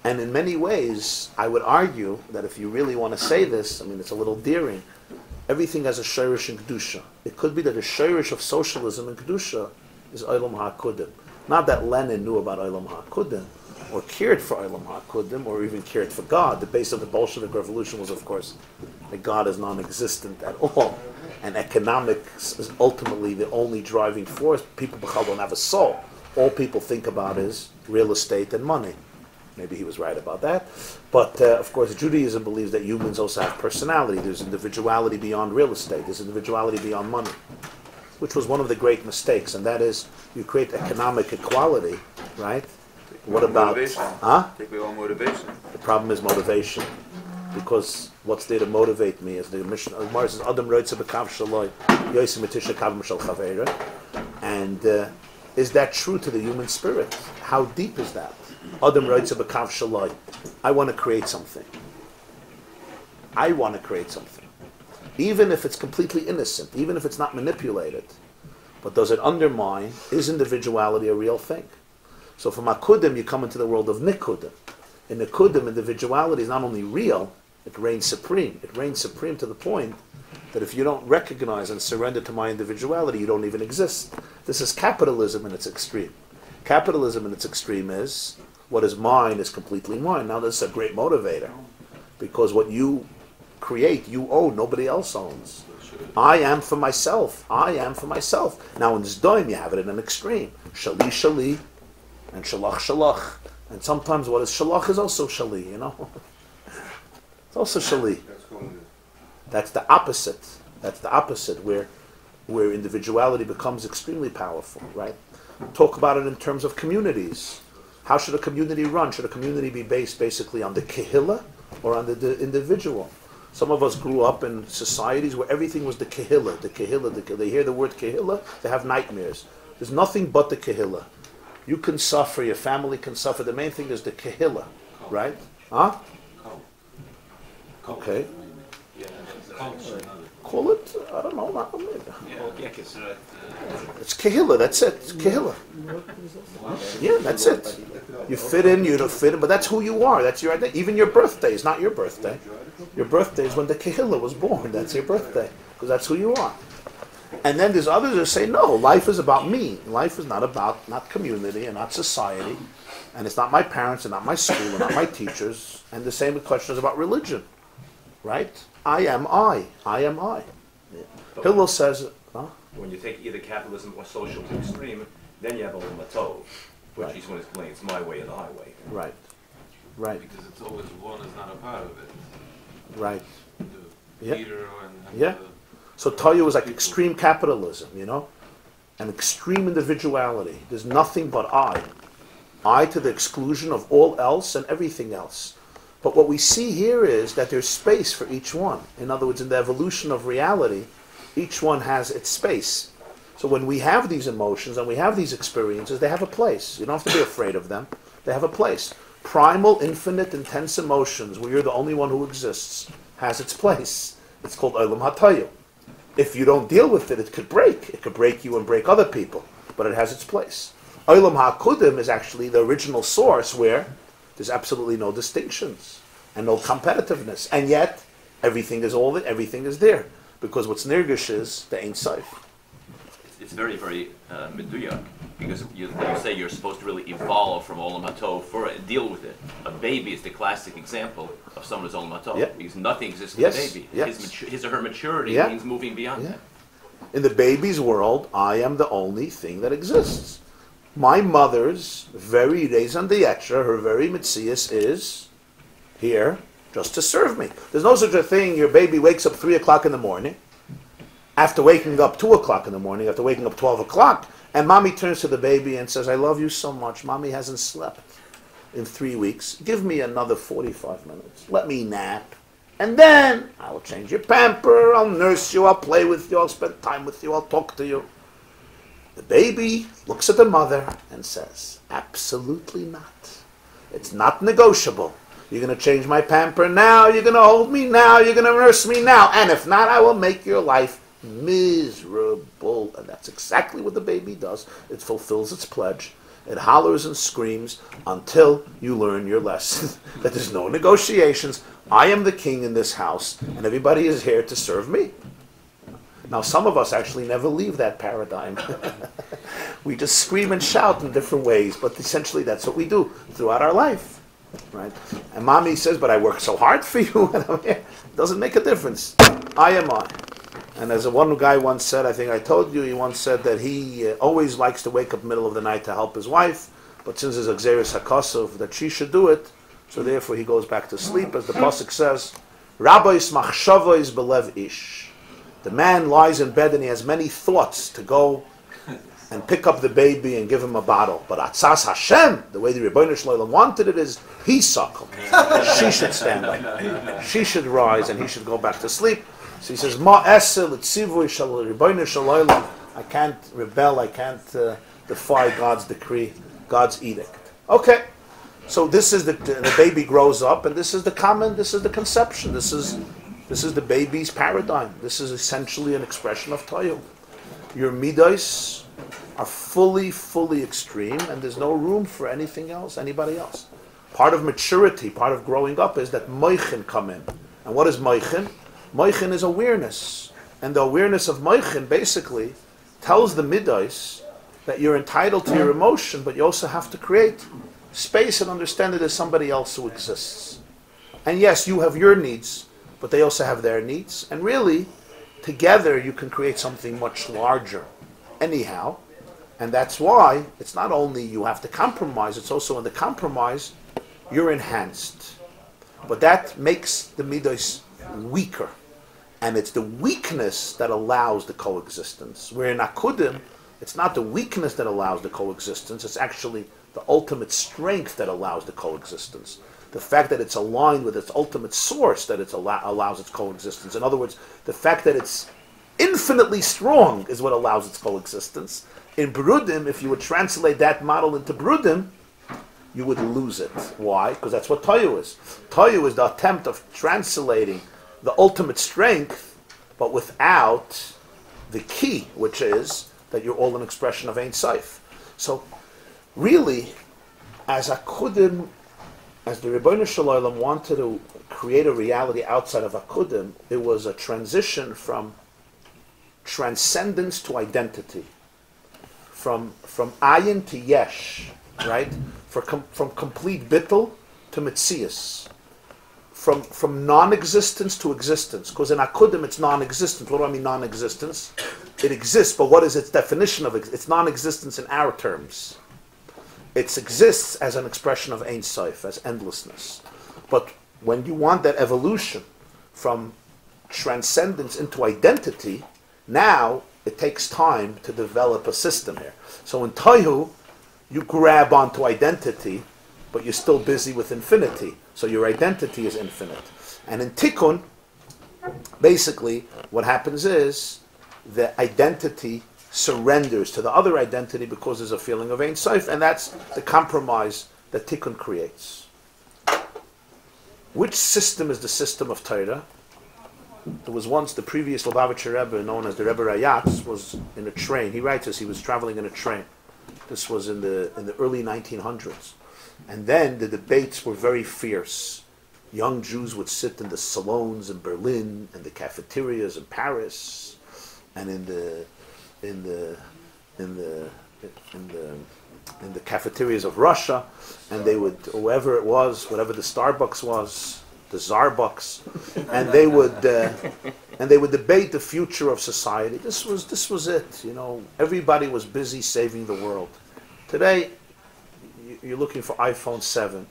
And in many ways, I would argue that if you really want to say this, I mean, it's a little daring, everything has a shirish in Kedusha. It could be that the shirish of socialism in Kedusha is Olam HaKudim. Not that Lenin knew about Olam HaKudim, or cared for Olam HaKudim, or even cared for God. The base of the Bolshevik Revolution was, of course, that God is non-existent at all. And economics is ultimately the only driving force. People don't have a soul. All people think about is real estate and money. Maybe he was right about that. But, of course, Judaism believes that humans also have personality. There's individuality beyond real estate. There's individuality beyond money, which was one of the great mistakes. And that is, you create economic equality, right? What about... motivation? Huh? Take away all motivation. The problem is motivation. Because what's there to motivate me is the mission. Gemara says, Adam roitze b'kav shaloi, yosim etisha kavam shel chaveira. And is that true to the human spirit? How deep is that? Adam roitze b'kav shaloi. I want to create something. I want to create something. Even if it's completely innocent, even if it's not manipulated. But does it undermine, is individuality a real thing? So from akudim, you come into the world of nikudim. In nikudim, individuality is not only real, it reigns supreme. It reigns supreme to the point that if you don't recognize and surrender to my individuality, you don't even exist. This is capitalism in its extreme. Capitalism in its extreme is, what is mine is completely mine. Now this is a great motivator, because what you create, you own, nobody else owns. I am for myself. I am for myself. Now in Zdoim, you have it in an extreme. Shali, shali, and shalach, shalach. And sometimes what is shalach is also shali, you know. It's also shali. That's the opposite. That's the opposite, where individuality becomes extremely powerful, right? Talk about it in terms of communities. How should a community run? Should a community be based basically on the kehillah or on the individual? Some of us grew up in societies where everything was the kehillah, the kehillah. They hear the word kehillah, they have nightmares. There's nothing but the kehillah. You can suffer, your family can suffer. The main thing is the kehillah, right? Huh? Okay. Call it, I don't know, not maybe. It's kehillah, that's it. It's kehillah. Yeah, that's it. You fit in, you don't fit in, but that's who you are. That's your identity. Even your birthday is not your birthday. Your birthday is when the kehillah was born. That's your birthday, because that's who you are. And then there's others that say, no, life is about me. Life is not community and not society. And it's not my parents and not my school and not my teachers. And the same question is about religion. Right? I am I. I am I. Yeah. Hillel says, huh? When you take either capitalism or social to extreme, then you have Olam HaTov, which Right. he's going to explain, it's my way or the highway. Right. Right. Because it's always one is not a part of it. Right. The Yeah. leader and Yeah. So Toya was like extreme capitalism, you know? And extreme individuality. There's nothing but I. I to the exclusion of all else and everything else. But what we see here is that there's space for each one. In other words, in the evolution of reality, each one has its space. So when we have these emotions and we have these experiences, they have a place. You don't have to be afraid of them. They have a place. Primal, infinite, intense emotions, where you're the only one who exists, has its place. It's called Olam HaToyu. If you don't deal with it, it could break. It could break you and break other people. But it has its place. Olam HaKudim is actually the original source where there's absolutely no distinctions and no competitiveness. And yet, everything is there. Because what's nirgish is the Ein Sof. It's very, very meduyak, because you say you're supposed to really evolve from Olam HaTov for it, deal with it. A baby is the classic example of someone who's Olam HaTov, Yeah. because nothing exists in Yes, the baby. yes. His or her maturity Yeah. means moving beyond Yeah. that. In the baby's world, I am the only thing that exists. My mother's very Rezan Diyetra, her very Mitzias is here just to serve me. There's no such a thing, your baby wakes up 3 o'clock in the morning, after waking up 2 o'clock in the morning, after waking up 12 o'clock, and mommy turns to the baby and says, I love you so much. Mommy hasn't slept in 3 weeks. Give me another 45 minutes. Let me nap. And then I'll change your pamper, I'll nurse you, I'll play with you, I'll spend time with you, I'll talk to you. The baby looks at the mother and says, absolutely not. It's not negotiable. You're going to change my pamper now, you're going to hold me now, you're going to nurse me now, and if not, I will make your life miserable. And that's exactly what the baby does. It fulfills its pledge. It hollers and screams until you learn your lesson. That there's no negotiations. I am the king in this house, and everybody is here to serve me. Now, some of us actually never leave that paradigm. We just scream and shout in different ways, but essentially that's what we do throughout our life, right? And mommy says, but I work so hard for you, and I'm here. It doesn't make a difference. I am I. And as one guy once said, I think I told you, he once said that he always likes to wake up in the middle of the night to help his wife, but since there's a Xeris HaKosov that she should do it, so therefore he goes back to sleep, as the Pasuk says, Rabbi's machshavos belev ish. The man lies in bed and he has many thoughts to go and pick up the baby and give him a bottle. But Atzas Hashem, the way the Rebbeinu Shalom wanted it is, he suckle. She should stand up. She should rise and he should go back to sleep. So he says, Ma esel etzivui shal Rebbeinu Shalom. I can't rebel, I can't defy God's decree, God's edict. Okay. So this is the baby grows up, and this is the conception. This is the baby's paradigm. This is essentially an expression of Toyu. Your midos are fully extreme, and there's no room for anything else, anybody else. Part of maturity, part of growing up is that moichin come in. And what is moichin? Moichin is awareness. And the awareness of moichin basically tells the midos that you're entitled to your emotion, but you also have to create space and understand that there's somebody else who exists. And yes, you have your needs, but they also have their needs. And really, together you can create something much larger. Anyhow, and that's why it's not only you have to compromise, it's also in the compromise, you're enhanced. But that makes the midos weaker. And it's the weakness that allows the coexistence. Where in Akudim, it's not the weakness that allows the coexistence, it's actually the ultimate strength that allows the coexistence. The fact that it's aligned with its ultimate source that allows its coexistence. In other words, the fact that it's infinitely strong is what allows its coexistence. In Berudim, if you would translate that model into Berudim, you would lose it. Why? Because that's what Toyu is. Toyu is the attempt of translating the ultimate strength, but without the key, which is that you're all an expression of Ein Sof. So, really, as Akudim, as the Rebbeinu Shalom wanted to create a reality outside of Akudim, it was a transition from transcendence to identity, from Ayin to Yesh, right? From complete Bittul to Metzias, from non-existence to existence. Because in Akudim it's non-existence. What do I mean non-existence? It exists, but what is its definition of it? It's non-existence in our terms. It exists as an expression of Ein Sof, as endlessness. But when you want that evolution from transcendence into identity, now it takes time to develop a system here. So in Tohu, you grab onto identity, but you're still busy with infinity. So your identity is infinite. And in Tikkun, basically, what happens is the identity surrenders to the other identity because there's a feeling of Ein Sof, and that's the compromise that Tikkun creates. Which system is the system of Torah? There was once the previous Lubavitcher Rebbe, known as the Rebbe Rayatz, was in a train. He writes us, he was traveling in a train. This was in the early 1900s. And then the debates were very fierce. Young Jews would sit in the salons in Berlin, and the cafeterias in Paris, and in the cafeterias of Russia, and they would, whoever it was, whatever the Starbucks was, the Zarbucks, and they would debate the future of society. This was it. You know, everybody was busy saving the world. Today, you're looking for iPhone 7,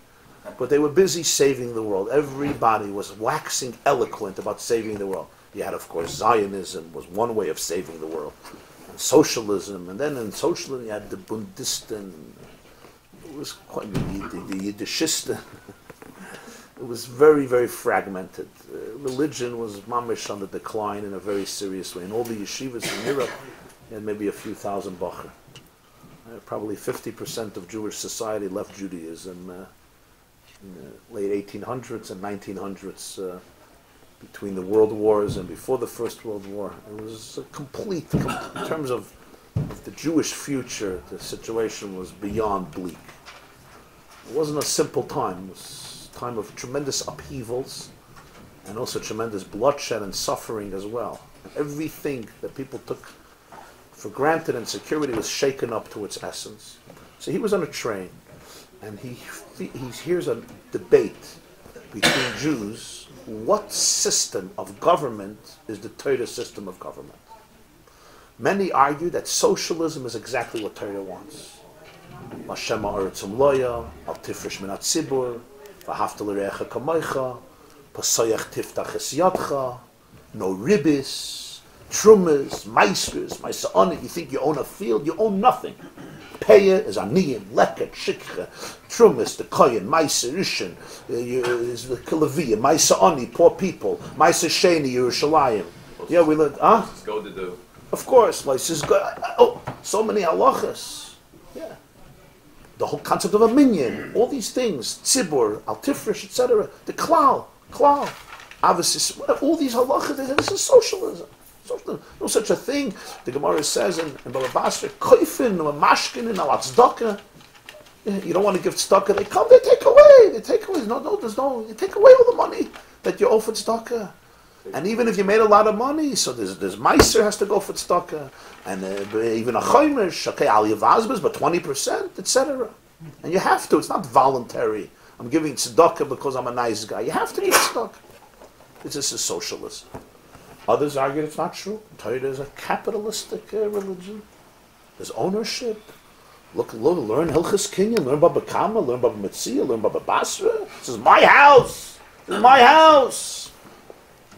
but they were busy saving the world. Everybody was waxing eloquent about saving the world. You had, of course, Zionism was one way of saving the world. Socialism, and then in socialism you had the Bundisten, it was quite the Yiddishisten. It was very, very fragmented. Religion was mamish on the decline in a very serious way. In all the yeshivas in Europe, you had maybe a few thousand bacher. Probably 50% of Jewish society left Judaism in the late 1800s and 1900s. Between the world wars and before the First World War. It was a complete in terms of the Jewish future, the situation was beyond bleak. It wasn't a simple time. It was a time of tremendous upheavals and also tremendous bloodshed and suffering as well. Everything that people took for granted and security was shaken up to its essence. So he was on a train, and he hears a debate between Jews. What system of government is the Torah system of government? Many argue that socialism is exactly what Torah wants. Lashema Eretzum Loya, Al Tifresh Min HaTzibur, V'Hafta L'Re'echa Kamoicha, Pasayach Tiftach Es Yadcha, no ribis, trumas, meisters, maisa'ani. You think you own a field? You own nothing. Peya is aniyim, leket, shikcha, trumas, the koyin, meiser, rishon, is the kilaviyah, maisa'ani, poor people, meiser sheni, Yerushalayim. Yeah, we learned, huh? Go to do. Of course, like, so many halachas. Yeah. The whole concept of a minyan, all these things, tzibur, al tifresh, etc. The klal. Obviously, all these halachas, this is socialism. No such a thing. The Gemara says in Baba Basra, koifin, mashkin, and al-tzedakah. You don't want to give tzedakah, they come, they take away. There's no, you take away all the money that you owe for tzedakah. And even if you made a lot of money, so there's meiser has to go for tzedakah, and even a chaimish, okay, al yavazbas, but 20%, etc. And you have to. It's not voluntary. I'm giving tzedakah because I'm a nice guy. You have to give tzedakah. This is socialism. Others argue it's not true. Torah is a capitalistic religion. There's ownership. Look, learn Hilchas Kinyan, learn Baba Kama, learn Baba Metzia, learn Baba Basra. This is my house. This is my house.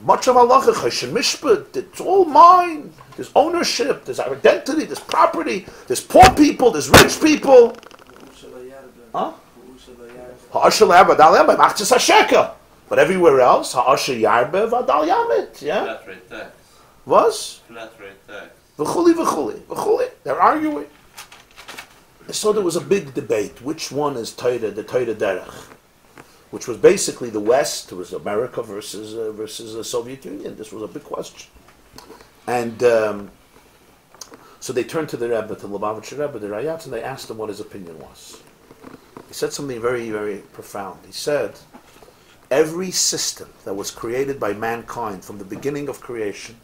Much of halacha, choshen mishpat, it's all mine. There's ownership, there's identity, there's property, there's poor people, there's rich people. Huh? But everywhere else, ha'asher yarbe v'adal yamit. Yeah? Flat rate tax. Was? Flat rate tax. V'chuli. They're arguing. So there was a big debate. Which one is Torah, the Torah derech? Which was basically the West. It was America versus the Soviet Union. This was a big question. And so they turned to the Rebbe, to the Lubavitcher Rebbe, the Rayatz, and they asked him what his opinion was. He said something very, very profound. He said, every system that was created by mankind from the beginning of creation,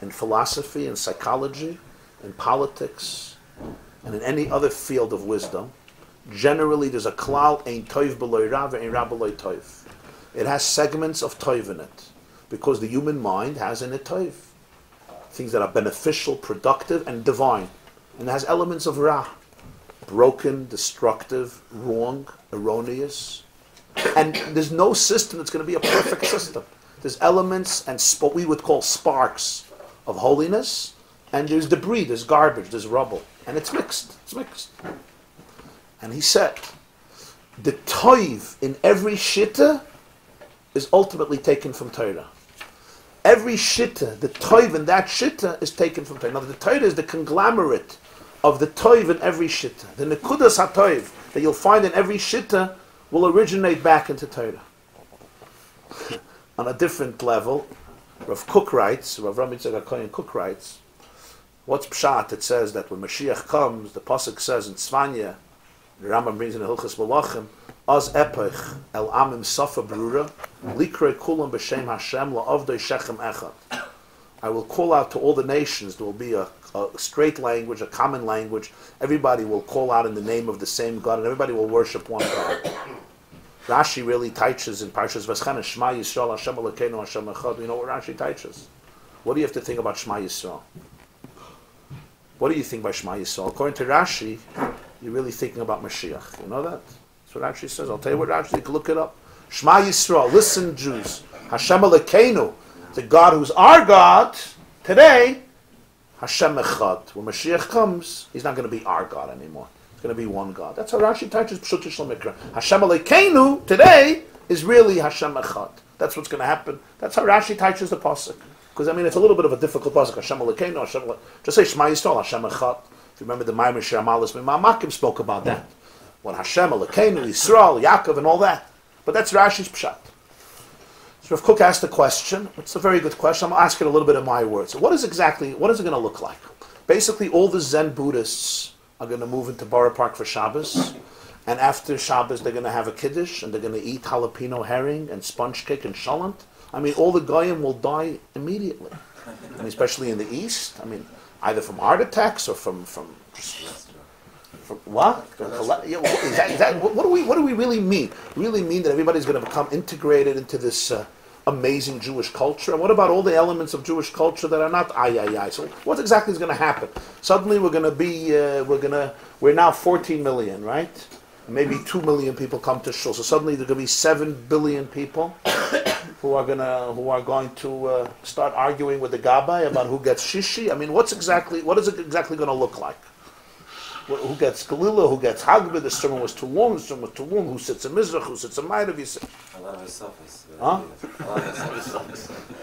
in philosophy, in psychology, in politics, and in any other field of wisdom, generally there's a klal, ein toiv b'loi rav, ein rav b'loi toiv. It has segments of toiv in it, because the human mind has in it toiv. Things that are beneficial, productive, and divine. And it has elements of ra, broken, destructive, wrong, erroneous. And there's no system that's going to be a perfect system. There's elements and what we would call sparks of holiness, and there's debris, there's garbage, there's rubble. And it's mixed. And he said, the toiv in every shitta is ultimately taken from Torah. Every shitta, the toiv in that shitta is taken from Torah. Now the Torah is the conglomerate of the toiv in every shitta. The nekudas ha-toiv that you'll find in every shitta will originate back into Torah. On a different level, Rav Kook writes, Rav Yitzchak HaKohen Kook writes, what's pshat? It says that when Mashiach comes, the pasuk says in Tzvanya, the Rambam brings in the Hilchas Malachim, Az epech el amim safa brura, likrei kulam b'shem Hashem la'avdoi shechem echad. I will call out to all the nations. There will be a straight language, a common language. Everybody will call out in the name of the same God, and everybody will worship one God. Rashi really teaches in Parshas Beshalach, Shema Yisrael, Hashem Elokeinu, Hashem Echad. You know what Rashi teaches? What do you have to think about Shema Yisrael? What do you think by Shema Yisrael? According to Rashi, you're really thinking about Mashiach. You know that? That's what Rashi says. I'll tell you what Rashi, you can look it up. Shema Yisrael, listen Jews. Hashem Elokeinu, the God who's our God, today, Hashem Echad. When Mashiach comes, he's not going to be our God anymore. It's going to be one God. That's how Rashi teaches Pshut Yishlam Mikra. Hashem Elokeinu, today, is really Hashem Echad. That's what's going to happen. That's how Rashi teaches the pasuk. Because I mean, it's a little bit of a difficult pasuk. Hashem Elokeinu, Hashem Elokeinu. Just say Shema Yisrael, Hashem Echad. If you remember the Maimer Shiramalis Mimamakim spoke about that. When Hashem Elokeinu, Yisrael, Yaakov, and all that. But that's Rashi's pshat. So Rav Kook asked a question. It's a very good question. I'm going to ask it a little bit in my words. So what is it going to look like? Basically, all the Zen Buddhists are going to move into Borough Park for Shabbos. And after Shabbos, they're going to have a kiddush, and they're going to eat jalapeno herring and sponge cake and shalant. I mean, all the goyim will die immediately. And especially in the East. I mean, either from heart attacks or from what? Yeah, what do we really mean? Really mean that everybody's going to become integrated into this amazing Jewish culture? And what about all the elements of Jewish culture that are not ay? So what exactly is going to happen? Suddenly we're going to be we're now 14 million, right? Maybe 2 million people come to shul. So suddenly there's going to be 7 billion people who are going to start arguing with the Gabbai about who gets shishi. I mean, what is it exactly going to look like? Who gets Galila, who gets Hagba, the sermon was too long, who sits in Mizrach, who sits in Ma'ariv,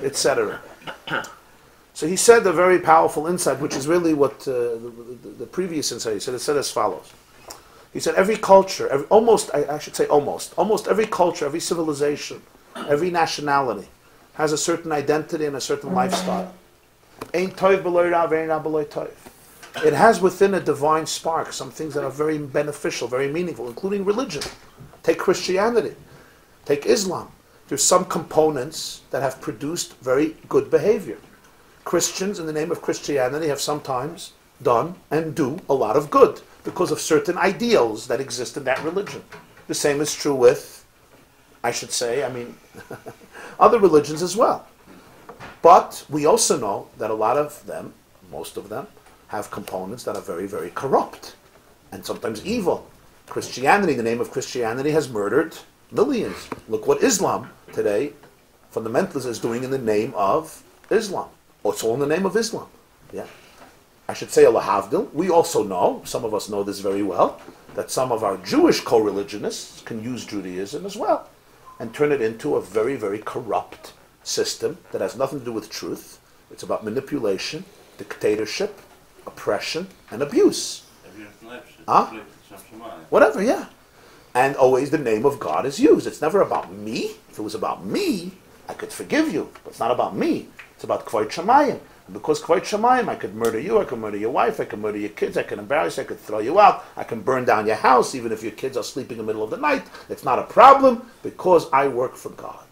etc. So he said a very powerful insight, which is really what the previous insight, he said as follows. He said every culture, almost every culture, every civilization, every nationality has a certain identity and a certain lifestyle. Ein toiv b'loi ra, ve'ein ra b'loi toiv. It has within a divine spark some things that are very beneficial, very meaningful, including religion. Take Christianity. Take Islam. There's some components that have produced very good behavior. Christians, in the name of Christianity, have sometimes done and do a lot of good because of certain ideals that exist in that religion. The same is true with, other religions as well. But we also know that a lot of them, most of them, have components that are very, very corrupt and sometimes evil. Christianity, in the name of Christianity, has murdered millions. Look what Islam today, fundamentalists, is doing in the name of Islam. It's all in the name of Islam. Yeah. I should say, Lehavin. We also know, some of us know this very well, that some of our Jewish co-religionists can use Judaism as well and turn it into a very, very corrupt system that has nothing to do with truth. It's about manipulation, dictatorship, oppression, and abuse. Whatever, yeah. And always the name of God is used. It's never about me. If it was about me, I could forgive you. But it's not about me. It's about Kvod Shamayim. And because Kvod Shamayim, I could murder you, I could murder your wife, I could murder your kids, I could embarrass you, I could throw you out, I can burn down your house, even if your kids are sleeping in the middle of the night. It's not a problem because I work for God.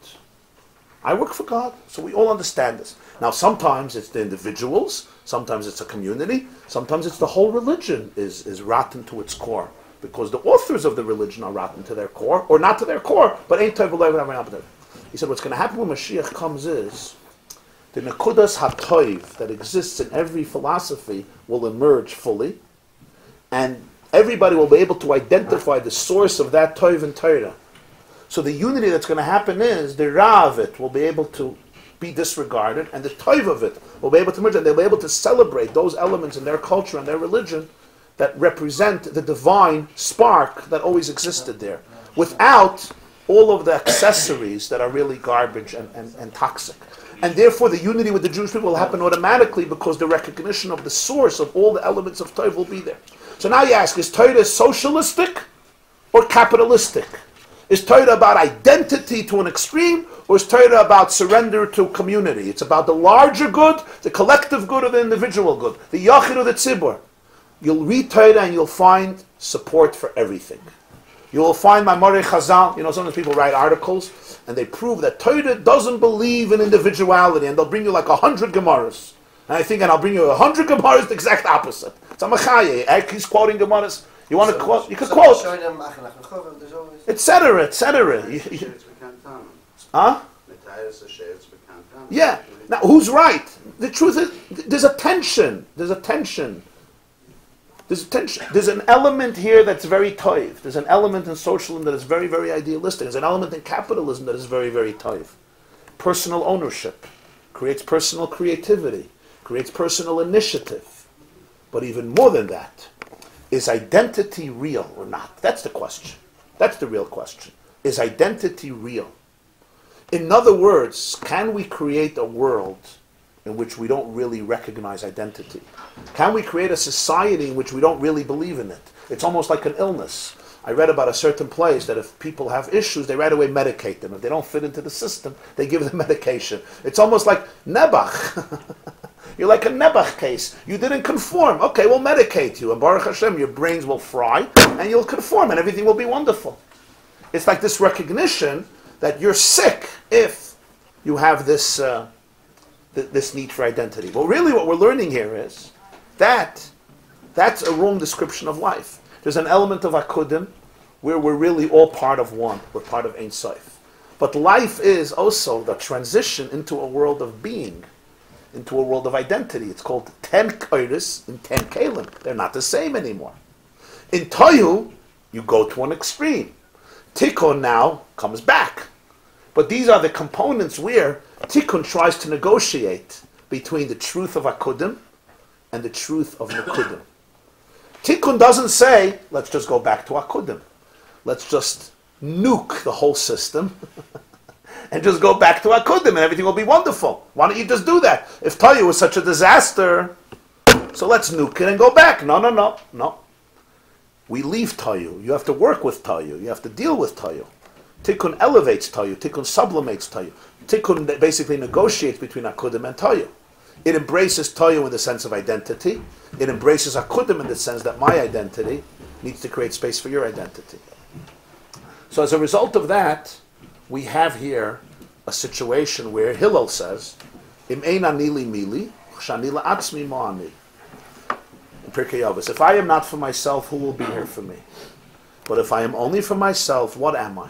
I work for God. So we all understand this. Now sometimes it's the individuals, sometimes it's a community, sometimes it's the whole religion is rotten to its core. Because the authors of the religion are rotten to their core, or not to their core, but ain't tov v'lev. He said what's going to happen when Mashiach comes is the nekudas hatoiv that exists in every philosophy will emerge fully, and everybody will be able to identify the source of that toiv in Torah. So the unity that's going to happen is the ra of it will be able to be disregarded, and the toiv of it will be able to merge, and they'll be able to celebrate those elements in their culture and their religion that represent the divine spark that always existed there, without all of the accessories that are really garbage and toxic. And therefore the unity with the Jewish people will happen automatically because the recognition of the source of all the elements of Torah will be there. So now you ask, is Torah socialistic or capitalistic? Is Torah about identity to an extreme, or is Torah about surrender to community? It's about the larger good, the collective good, or the individual good, the yachid or the tzibur. You'll read Torah and you'll find support for everything. You will find Ma'amorei Chazal. You know, sometimes people write articles and they prove that Torah doesn't believe in individuality, and they'll bring you like 100 Gemaras. And I think, and I'll bring you 100 Gemaras, the exact opposite. It's a Machaye. He's quoting Gemaras. You want to quote? You can quote. Etc. Etc. Huh? Yeah. Now, who's right? The truth is, there's a tension. There's a tension. There's an element here that's very toiv. There's an element in socialism that is very, very idealistic. There's an element in capitalism that is very, very toiv. Personal ownership creates personal creativity, creates personal initiative. But even more than that, is identity real or not? That's the question. That's the real question. Is identity real? In other words, can we create a world in which we don't really recognize identity? Can we create a society in which we don't really believe in it? It's almost like an illness. I read about a certain place that if people have issues, they right away medicate them. If they don't fit into the system, they give them medication. It's almost like Nebuch. You're like a Nebuch case. You didn't conform. Okay, we'll medicate you. And Baruch Hashem, your brains will fry, and you'll conform, and everything will be wonderful. It's like this recognition that you're sick if you have this this need for identity. Well, really what we're learning here is That's a wrong description of life. There's an element of akudim where we're really all part of one. We're part of Ein Sof. But life is also the transition into a world of being, into a world of identity. It's called 10 Koiris and 10 Kalim. They're not the same anymore. In Tohu, you go to an extreme. Tikkun now comes back. But these are the components where Tikkun tries to negotiate between the truth of Akudim and the truth of Nakudim. Tikkun doesn't say, let's just go back to Akudim. Let's just nuke the whole system and just go back to Akudim and everything will be wonderful. Why don't you just do that? If Tohu was such a disaster, so let's nuke it and go back. No. We leave Tohu. You have to work with Tohu. You have to deal with Tohu. Tikkun elevates Tohu. Tikkun sublimates Tohu. Tikkun basically negotiates between Akudim and Tohu. It embraces Tohu in the sense of identity. It embraces Akudim in the sense that my identity needs to create space for your identity. So as a result of that, we have here a situation where Hillel says, Im ein ani li mili, shani la'atzmi mo'ani. In Pirkei Avos, if I am not for myself, who will be here for me? But if I am only for myself, what am I?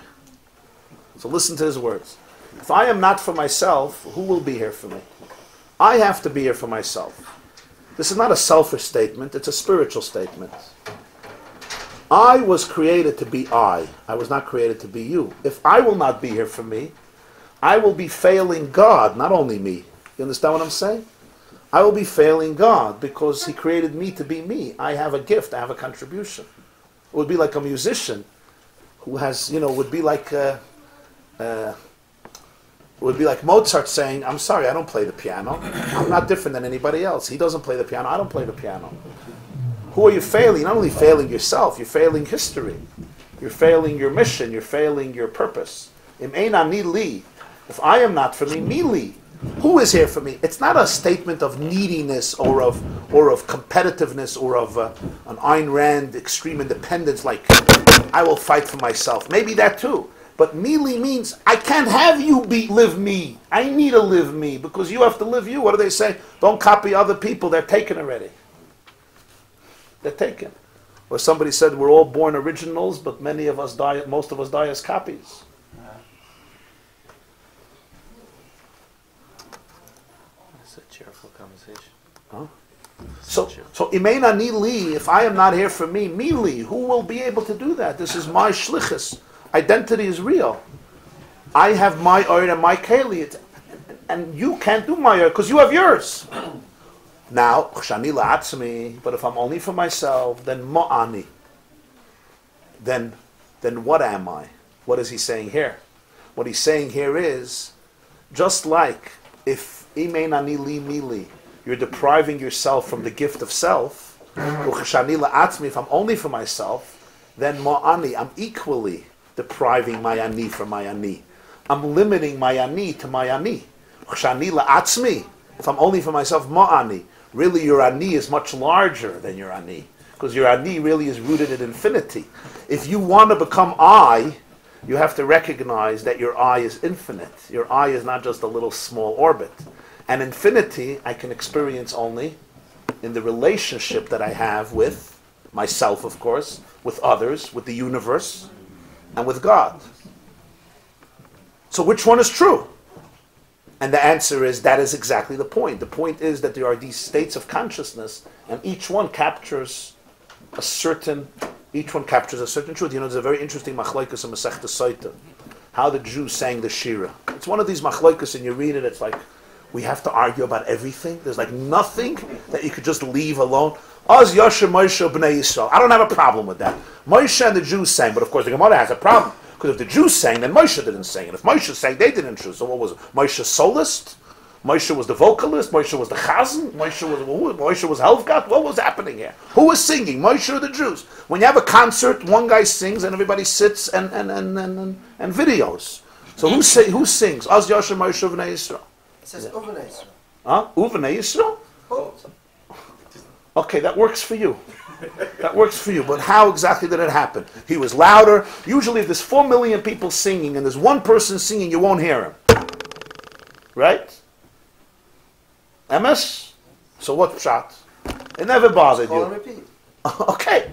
So listen to his words. If I am not for myself, who will be here for me? I have to be here for myself. This is not a selfish statement, it's a spiritual statement. I was created to be I. I was not created to be you. If I will not be here for me, I will be failing God, not only me. You understand what I'm saying? I will be failing God because He created me to be me. I have a gift, I have a contribution. It would be like a musician who has, would be like Mozart saying, I'm sorry, I don't play the piano. I'm not different than anybody else. He doesn't play the piano, I don't play the piano. Who are you failing? You're not only failing yourself, you're failing history. You're failing your mission, you're failing your purpose. Im ein ani li. If I am not for me, mi li. Who is here for me? It's not a statement of neediness or of competitiveness or of an Ayn Rand extreme independence, like I will fight for myself. Maybe that too. But mili means I can't have you live me. I need to live me because you have to live you. What do they say? Don't copy other people. They're taken already. They're taken. Or somebody said we're all born originals, but most of us die as copies. That's a cheerful conversation. Huh? So imein ani li, if I am not here for me, mili, who will be able to do that? This is my shlichus. Identity is real. I have my oir and my keli, and you can't do my oir because you have yours. Now, shani la'atzmi, but if I'm only for myself, then mo'ani. Then what am I? What is he saying here? What he's saying here is, just like if imein ani li mili, you're depriving yourself from the gift of self, shani la'atzmi, if I'm only for myself, then mo'ani, I'm equally depriving my ani from my ani. I'm limiting my ani to my ani. Shani la'atzmi, if I'm only for myself, mo'ani. Really, your ani is much larger than your ani, because your ani really is rooted in infinity. If you want to become I, you have to recognize that your I is infinite. Your I is not just a little small orbit. And infinity I can experience only in the relationship that I have with myself, of course, with others, with the universe, and with God. So which one is true? And the answer is, that is exactly the point. The point is that there are these states of consciousness, and each one captures a certain truth. There's a very interesting machlokes in Masechta Sotah, how the Jews sang the Shira. It's one of these machlokes, and you read it, it's like, we have to argue about everything. There's like nothing that you could just leave alone. Az Yasher Moshe B'nai Yisrael. I don't have a problem with that. Moshe and the Jews sang, but of course the Gemara has a problem. Because if the Jews sang, then Moshe didn't sing. And if Moshe sang, they didn't choose. So what was it? Moshe soloist? Moshe was the vocalist? Moshe was the chazan? Moshe was Helfgat? What was happening here? Who was singing? Moshe or the Jews? When you have a concert, one guy sings and everybody sits and videos. So who sings? Az Yasher Moshe B'nai Yisrael. It says Uvnei Yisrael. Huh? Uvnei Yisrael? Oh. Okay, that works for you. That works for you. But how exactly did it happen? He was louder. Usually if there's 4 million people singing and there's one person singing, you won't hear him. Right? MS? So what shot? It never bothered Call and you. repeat. Okay.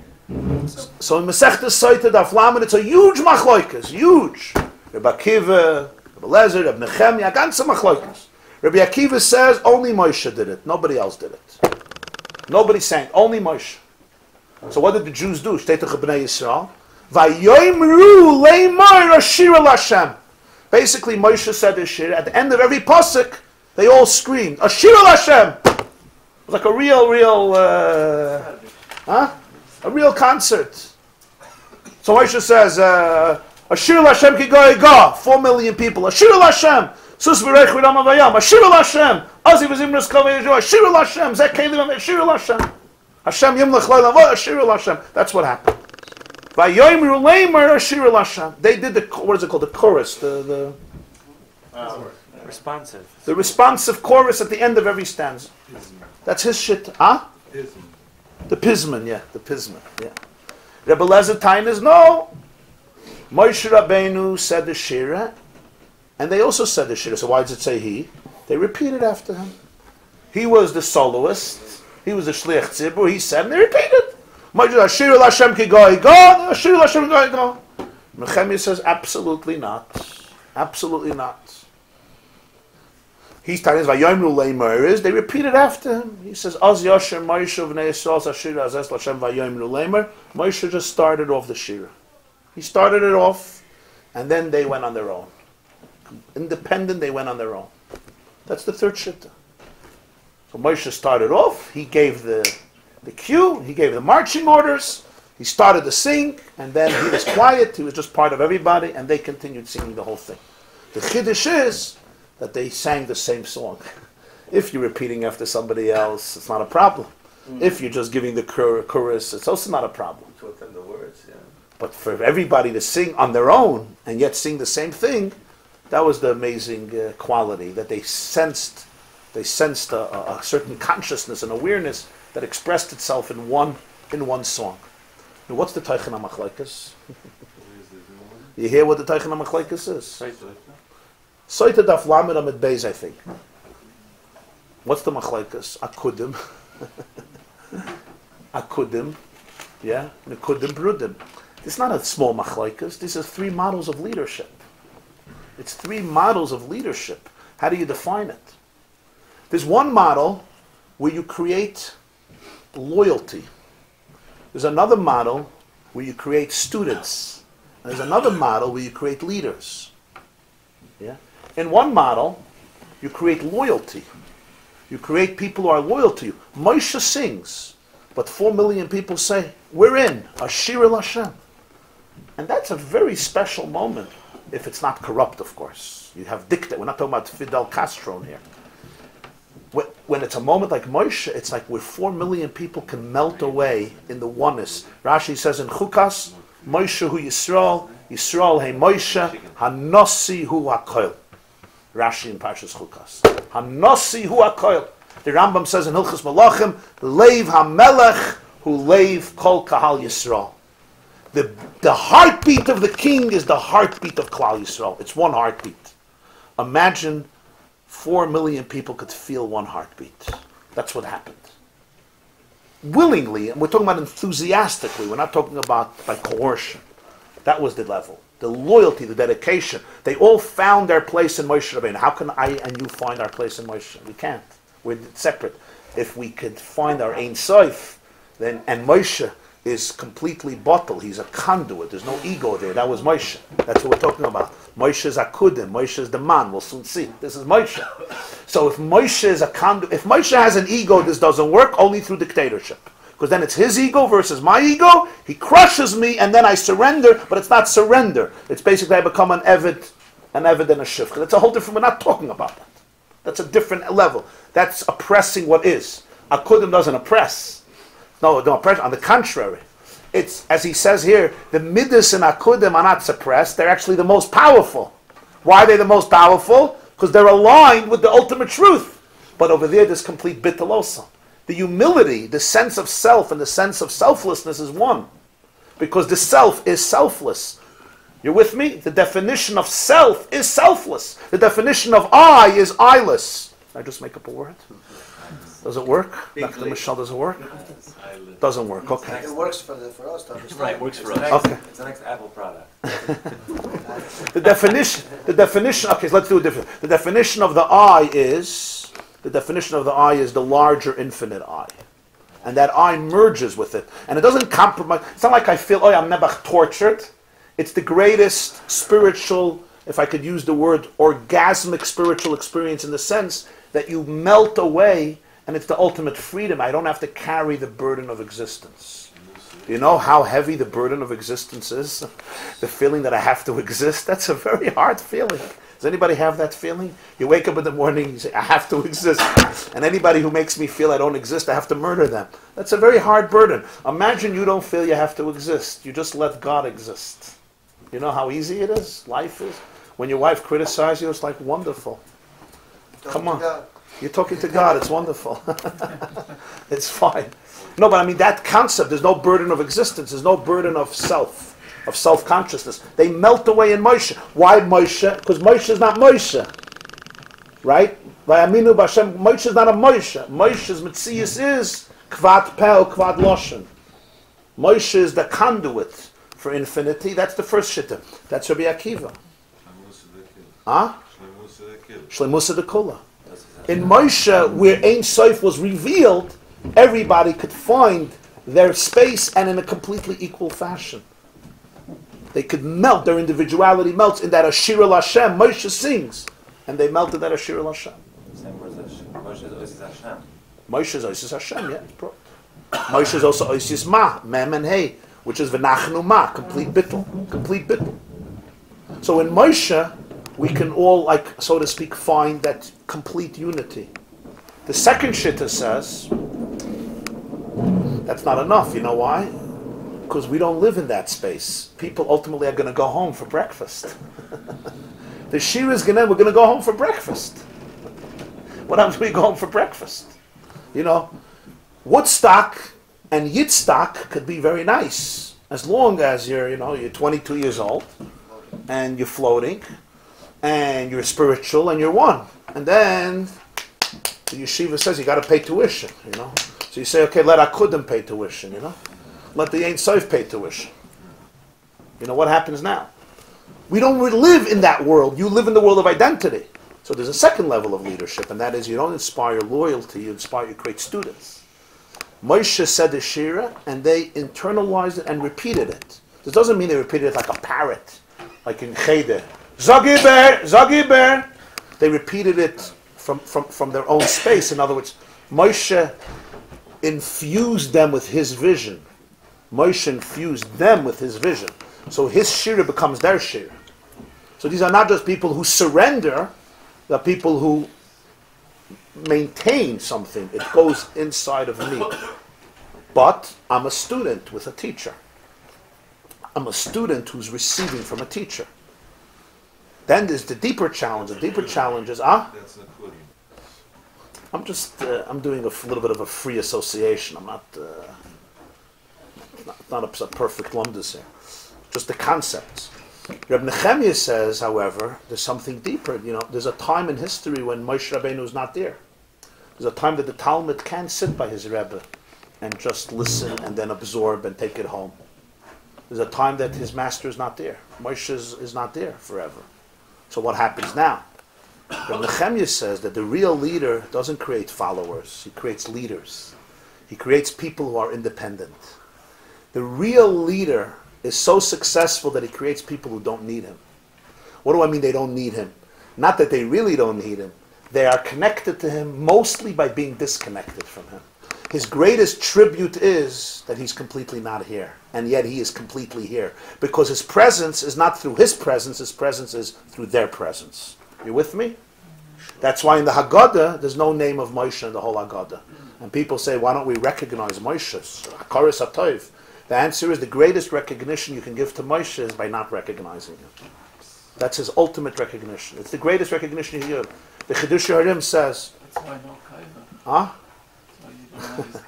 So in Masechtas Soita Daf Lamed, it's a huge machloikas, huge. Rabbi Akiva, Rabbi Lezer, Rabbi Nechemia, a ganze machloikas. Rabbi Akiva says only Moshe did it. Nobody else did it. Nobody sang. Only Moshe. So what did the Jews do? Shtei Toch Bnei Yisrael. Vayomru leimar ashira l'Hashem. Basically, Moshe said this shir. At the end of every pasuk, they all screamed, Ashira l'Hashem. It was like a real, a real concert. So Moshe says, Ashira l'Hashem ki goy ga. 4 million people. Ashira l'Hashem. Sus v'reich v'ram avayam. Ashira l'Hashem. Azi v'zimras kol v'yezhu. Ashira l'Hashem. Zeh kelim Ashira l'Hashem. Hashem yimlech lo lavo. Ashira l'Hashem. That's what happened. Vayomru leimar ashira l'Hashem. They did the, what is it called? The chorus. The responsive. The responsive chorus at the end of every stanza. That's his shit. Huh? The Pisman, yeah. The Pisman, yeah. Rebbe Lezer Tain is no. Moshe Rabbeinu said the Shira, and they also said the Shira. So why does it say he? They repeated after him. He was the soloist. He was the Shliach Tzibur. He said, and they repeated. Moshe Ashira l'Hashem ki goy go. Ashira l'Hashem ki goy go. Nechemia says, absolutely not. Absolutely not. He's telling us, Vayomru leimar is, they repeated after him. He says, Az Yashem Moshe v'nei Yisrael Ashira azes l'Hashem Vayomru leimar. Moshe just started off the Shira. He started it off, and then they went on their own. Independent, they went on their own. That's the third shitta. So Moshe started off, he gave the cue, he gave the marching orders, he started to sing, and then he was quiet, he was just part of everybody, and they continued singing the whole thing. The chiddush is that they sang the same song. If you're repeating after somebody else, it's not a problem. If you're just giving the chorus, it's also not a problem. The words, yeah. But for everybody to sing on their own and yet sing the same thing, that was the amazing quality that they sensed. They sensed a certain consciousness and awareness that expressed itself in one song. Now, what's the Teichen HaMachlekes? You hear what the Teichen HaMachlekes is? Soita Daf Lamed Amid Beis, I think. What's the Machlekes? Akudim. Akudim. Yeah? Nekudim Brudim. It's not a small Machlekes. These are 3 models of leadership. It's 3 models of leadership. How do you define it? There's one model where you create loyalty. There's another model where you create students. And there's another model where you create leaders. Yeah? In one model, you create loyalty. You create people who are loyal to you. Moshe sings, but 4 million people say, we're in, Ashira l'Hashem. And that's a very special moment, if it's not corrupt, of course. You have dictate. We're not talking about Fidel Castro here. When it's a moment like Moshe, it's like where 4 million people can melt away in the oneness. Rashi says in Chukas, Moshe hu Yisrael, Yisrael he Moshe, Hanossi hu HaKoil. Rashi in Parshas Chukas. Hanossi hu HaKoil. The Rambam says in Hilchos Malachim, Leiv HaMelech hu Leiv Kol Kahal Yisrael. The heartbeat of the king is the heartbeat of Klal Yisrael. It's one heartbeat. Imagine 4 million people could feel one heartbeat. That's what happened. Willingly, and we're talking about enthusiastically, we're not talking about by coercion. That was the level. The loyalty, the dedication. They all found their place in Moshe Rabbeinu. How can I and you find our place in Moshe? We can't. We're separate. If we could find our Ein Sof, then, and Moshe is completely bottled. He's a conduit. There's no ego there. That was Moshe. That's what we're talking about. Moshe is Akudim. Moshe is the man. We'll soon see. This is Moshe. So if Moshe is a conduit, if Moshe has an ego, this doesn't work only through dictatorship. Because then it's his ego versus my ego. He crushes me and then I surrender, but it's not surrender. It's basically I become an Eved and a Shifcha. That's a whole different, we're not talking about that. That's a different level. That's oppressing what is. Akudim doesn't oppress. No, don't oppress. On the contrary. It's, as he says here, the Midas and Akudim are not suppressed. They're actually the most powerful. Why are they the most powerful? Because they're aligned with the ultimate truth. But over there's complete bitalosa. The humility, the sense of self, and the sense of selflessness is one. Because the self is selfless. You're with me? The definition of self is selfless. The definition of I is eyeless. Did I just make up a word? Does it work? Dr. Michelle, does it work? Doesn't work, okay. It works for us to understand. Right, works for us. Okay. It's the next Apple product. The definition, okay, so let's do it different. The definition of the I is the larger infinite I. And that I merges with it. And it doesn't compromise. It's not like I feel, oh, I'm never tortured. It's the greatest spiritual, if I could use the word, orgasmic spiritual experience in the sense that you melt away and it's the ultimate freedom. I don't have to carry the burden of existence. Do you know how heavy the burden of existence is? The feeling that I have to exist, that's a very hard feeling. Does anybody have that feeling? You wake up in the morning, you say, I have to exist. And anybody who makes me feel I don't exist, I have to murder them. That's a very hard burden. Imagine you don't feel you have to exist. You just let God exist. You know how easy it is? Life is. When your wife criticizes you, it's like wonderful. Come on. You're talking to God. It's wonderful. It's fine. No, but I mean that concept, there's no burden of existence. There's no burden of self-consciousness. They melt away in Moshe. Why Moshe? Because Moshe is not Moshe. Right? Vayaminu b'Hashem. Moshe is not a Moshe. Moshe's Metzius is Kvad Pel, Kvad Loshen. Moshe is the conduit for infinity. That's the first shitta. That's Rabbi Akiva. Huh? Shlemusa de Kula. In Moshe, where Ein Sof was revealed, everybody could find their space and in a completely equal fashion. They could melt, their individuality melts in that Ashir al Hashem. Moshe sings, and they melted that Ashir al Hashem. Moshe is Hashem. Moshe is Oisis Hashem, yeah. Moshe is also Oisis Ma, Mem and Hey, which is V'nachnu Ma, complete bittul. Complete bittul. So in Moshe, we can all, like, so to speak, find that complete unity. The second shitta says, that's not enough. You know why? Because we don't live in that space. People ultimately are going to go home for breakfast. The shir is going to, we're going to go home for breakfast. What happens when we go home for breakfast? You know, Woodstock and Yitzstock could be very nice, as long as you're 22 years old, and you're floating, and you're spiritual, and you're one. And then the yeshiva says you got to pay tuition, So you say, okay, let Akudim pay tuition, Let the Ein Sof pay tuition. What happens now? We don't live in that world. You live in the world of identity. So there's a second level of leadership, and that is you don't inspire loyalty, you create students. Moshe said the Shira, and they internalized it and repeated it. This doesn't mean they repeated it like a parrot, like in Cheder. Zagiber, Zagiber. They repeated it from their own space. In other words, Moshe infused them with his vision. Moshe infused them with his vision. So his shira becomes their shira. So these are not just people who surrender, they're people who maintain something. It goes inside of me. But I'm a student with a teacher. I'm a student who's receiving from a teacher. Then there's the deeper challenge. The deeper challenge is, That's not good. I'm doing a little bit of a free association. I'm not a perfect lumdus here. Just the concepts. Reb Nehemiah says, however, there's something deeper. There's a time in history when Moshe Rabbeinu is not there. There's a time that the Talmud can sit by his Rebbe and just listen and then absorb and take it home. There's a time that his master is not there. Moshe is not there forever. So what happens now? Reb Nehemiah says that the real leader doesn't create followers. He creates leaders. He creates people who are independent. The real leader is so successful that he creates people who don't need him. What do I mean they don't need him? Not that they really don't need him. They are connected to him mostly by being disconnected from him. His greatest tribute is that he's completely not here. And yet he is completely here. Because his presence is not through his presence is through their presence. You with me? That's why in the Haggadah, there's no name of Moshe in the whole Haggadah. And people say, why don't we recognize Moshe? Hakaris HaTov. The answer is the greatest recognition you can give to Moshe is by not recognizing him. That's his ultimate recognition. It's the greatest recognition you give. The Chidush Harim says, That's why no kaiva. huh? That's why you don't know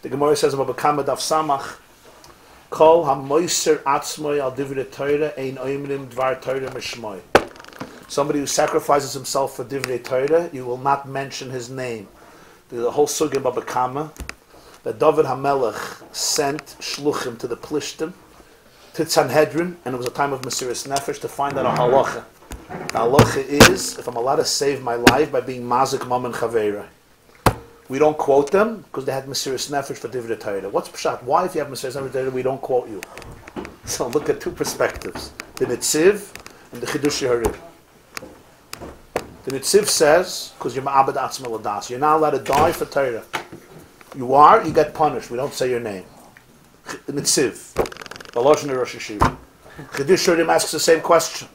The Gemara says about Bekama Daf Samach, Kol ha-moiser atzmoi al divrei Torah ein oimrim dvar Torah mishmoi. Somebody who sacrifices himself for divrei Torah, you will not mention his name. There's a whole sugya Baba Kama that David HaMelech sent shluchim to the Plishtim, to Sanhedrin, and it was a time of Mesiras Nefesh to find out a halacha. The halacha is, if I'm allowed to save my life by being mazik maman chaveira. We don't quote them because they had Mesiras Nefesh for Divrei Torah. What's pshat? Why, if you have Mesiras Nefesh for Torah, we don't quote you? So look at two perspectives: the Nitziv and the Chidush Harim. The Nitziv says, because you're ma'abed atzma l'das, you're not allowed to die for Torah. You are, you get punished. We don't say your name. The Nitziv, the Lashon Rosh Hashiva. Chidush Harim asks the same question.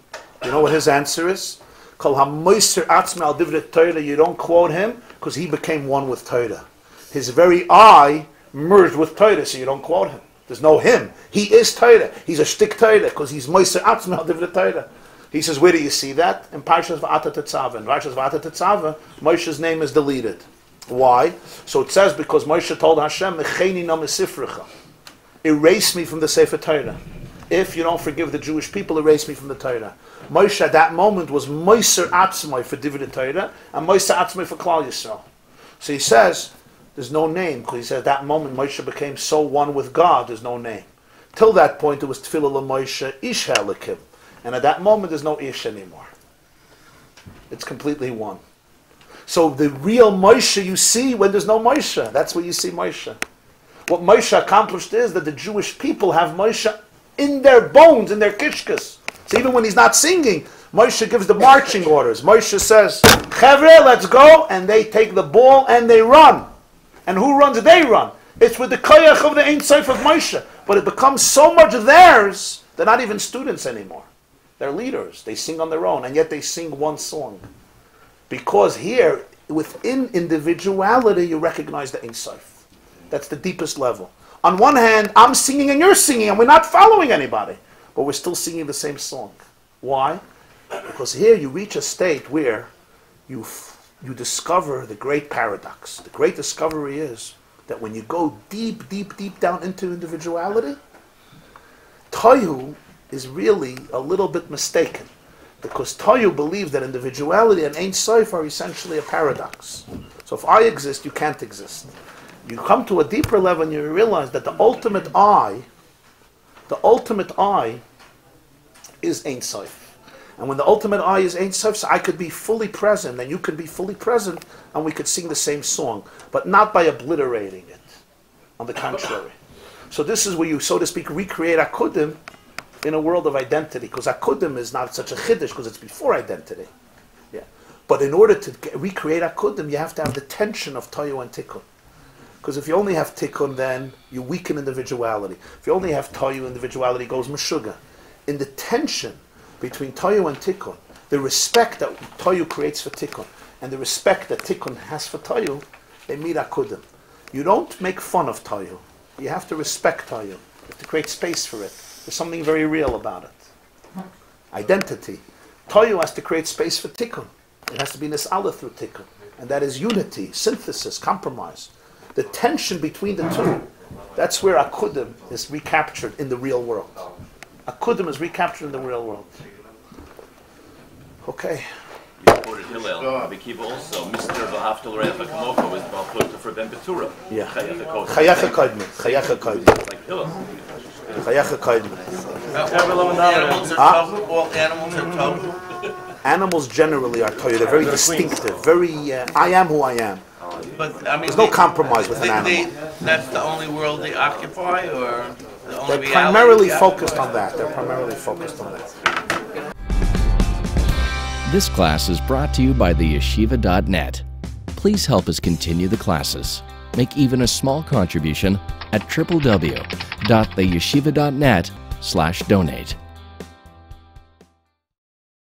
You know what his answer is? Kol hamoiser atzma al divrei Torah. You don't quote him because he became one with Torah. His very eye merged with Torah, so you don't quote him. There's no him. He is Torah. He's a shtik Torah because he's moiser atzma al divrei Torah. He says, where do you see that? In Parshas Va'ata Tetzaveh. In Parshas Va'ata Tetzaveh, Moshe's name is deleted. Why? So it says because Moshe told Hashem, Mecheni no mesifrecha. Erase me from the Sefer Torah. If you don't forgive the Jewish people, erase me from the Torah. Moshe at that moment was Moiser Atzmai for Divrei Torah and Moiser Atzmai for Klal Yisrael. So he says, there's no name, because he said at that moment Moshe became so one with God, there's no name. Till that point it was Tfilah LaMoshe Ish Helikim. And at that moment there's no Ish anymore. It's completely one. So the real Moshe you see when there's no Moshe. That's where you see Moshe. What Moshe accomplished is that the Jewish people have Moshe in their bones, in their kishkas. So even when he's not singing, Moshe gives the marching orders. Moshe says, Chevre, let's go. And they take the ball and they run. And who runs? They run. It's with the koyach of the Ein Sof of Moshe. But it becomes so much theirs, they're not even students anymore. They're leaders. They sing on their own. And yet they sing one song. Because here, within individuality, you recognize the Ein Sof. That's the deepest level. On one hand, I'm singing and you're singing, and we're not following anybody. But we're still singing the same song. Why? Because here you reach a state where you discover the great paradox. The great discovery is that when you go deep, deep, deep down into individuality, Tohu is really a little bit mistaken. Because Tohu believes that individuality and Ein Sof are essentially a paradox. So if I exist, you can't exist. You come to a deeper level and you realize that the ultimate I is Ein Sof. And when the ultimate I is Ein Sof, so I could be fully present and you could be fully present and we could sing the same song, but not by obliterating it. On the contrary. So this is where you, so to speak, recreate Akudim in a world of identity, because Akudim is not such a chiddush because it's before identity. Yeah. But in order to recreate Akudim, you have to have the tension of Tohu and Tikkun. Because if you only have Tikkun, then you weaken individuality. If you only have Tohu, individuality goes Meshuggah. In the tension between Tohu and Tikkun, the respect that Tohu creates for Tikkun, and the respect that Tikkun has for Tohu, they meet Akudim. You don't make fun of Tohu. You have to respect Tohu. You have to create space for it. There's something very real about it. Identity. Tohu has to create space for Tikkun. It has to be nis'ala through Tikkun. And that is unity, synthesis, compromise. The tension between the two, that's where Akudim is recaptured in the real world. Akudim is recaptured in the real world. Okay. You quoted Hillel, Rabbi Kiva also, Mr. V'haftal Re'echa Kamocha was Balchut for Ben Betura. Yeah. Chayacha Kaidman. Chayacha Kaidman. Like Hillel. Chayacha Kaidman. All animals are tohu. Animals generally are Tohu. They're very distinctive. Very, I am who I am. But I mean, there's no compromise with an animal. That's the only world they occupy, or the only They're primarily focused on that. They're primarily focused on that. This class is brought to you by theyeshiva.net. Please help us continue the classes. Make even a small contribution at www.theyeshiva.net/donate.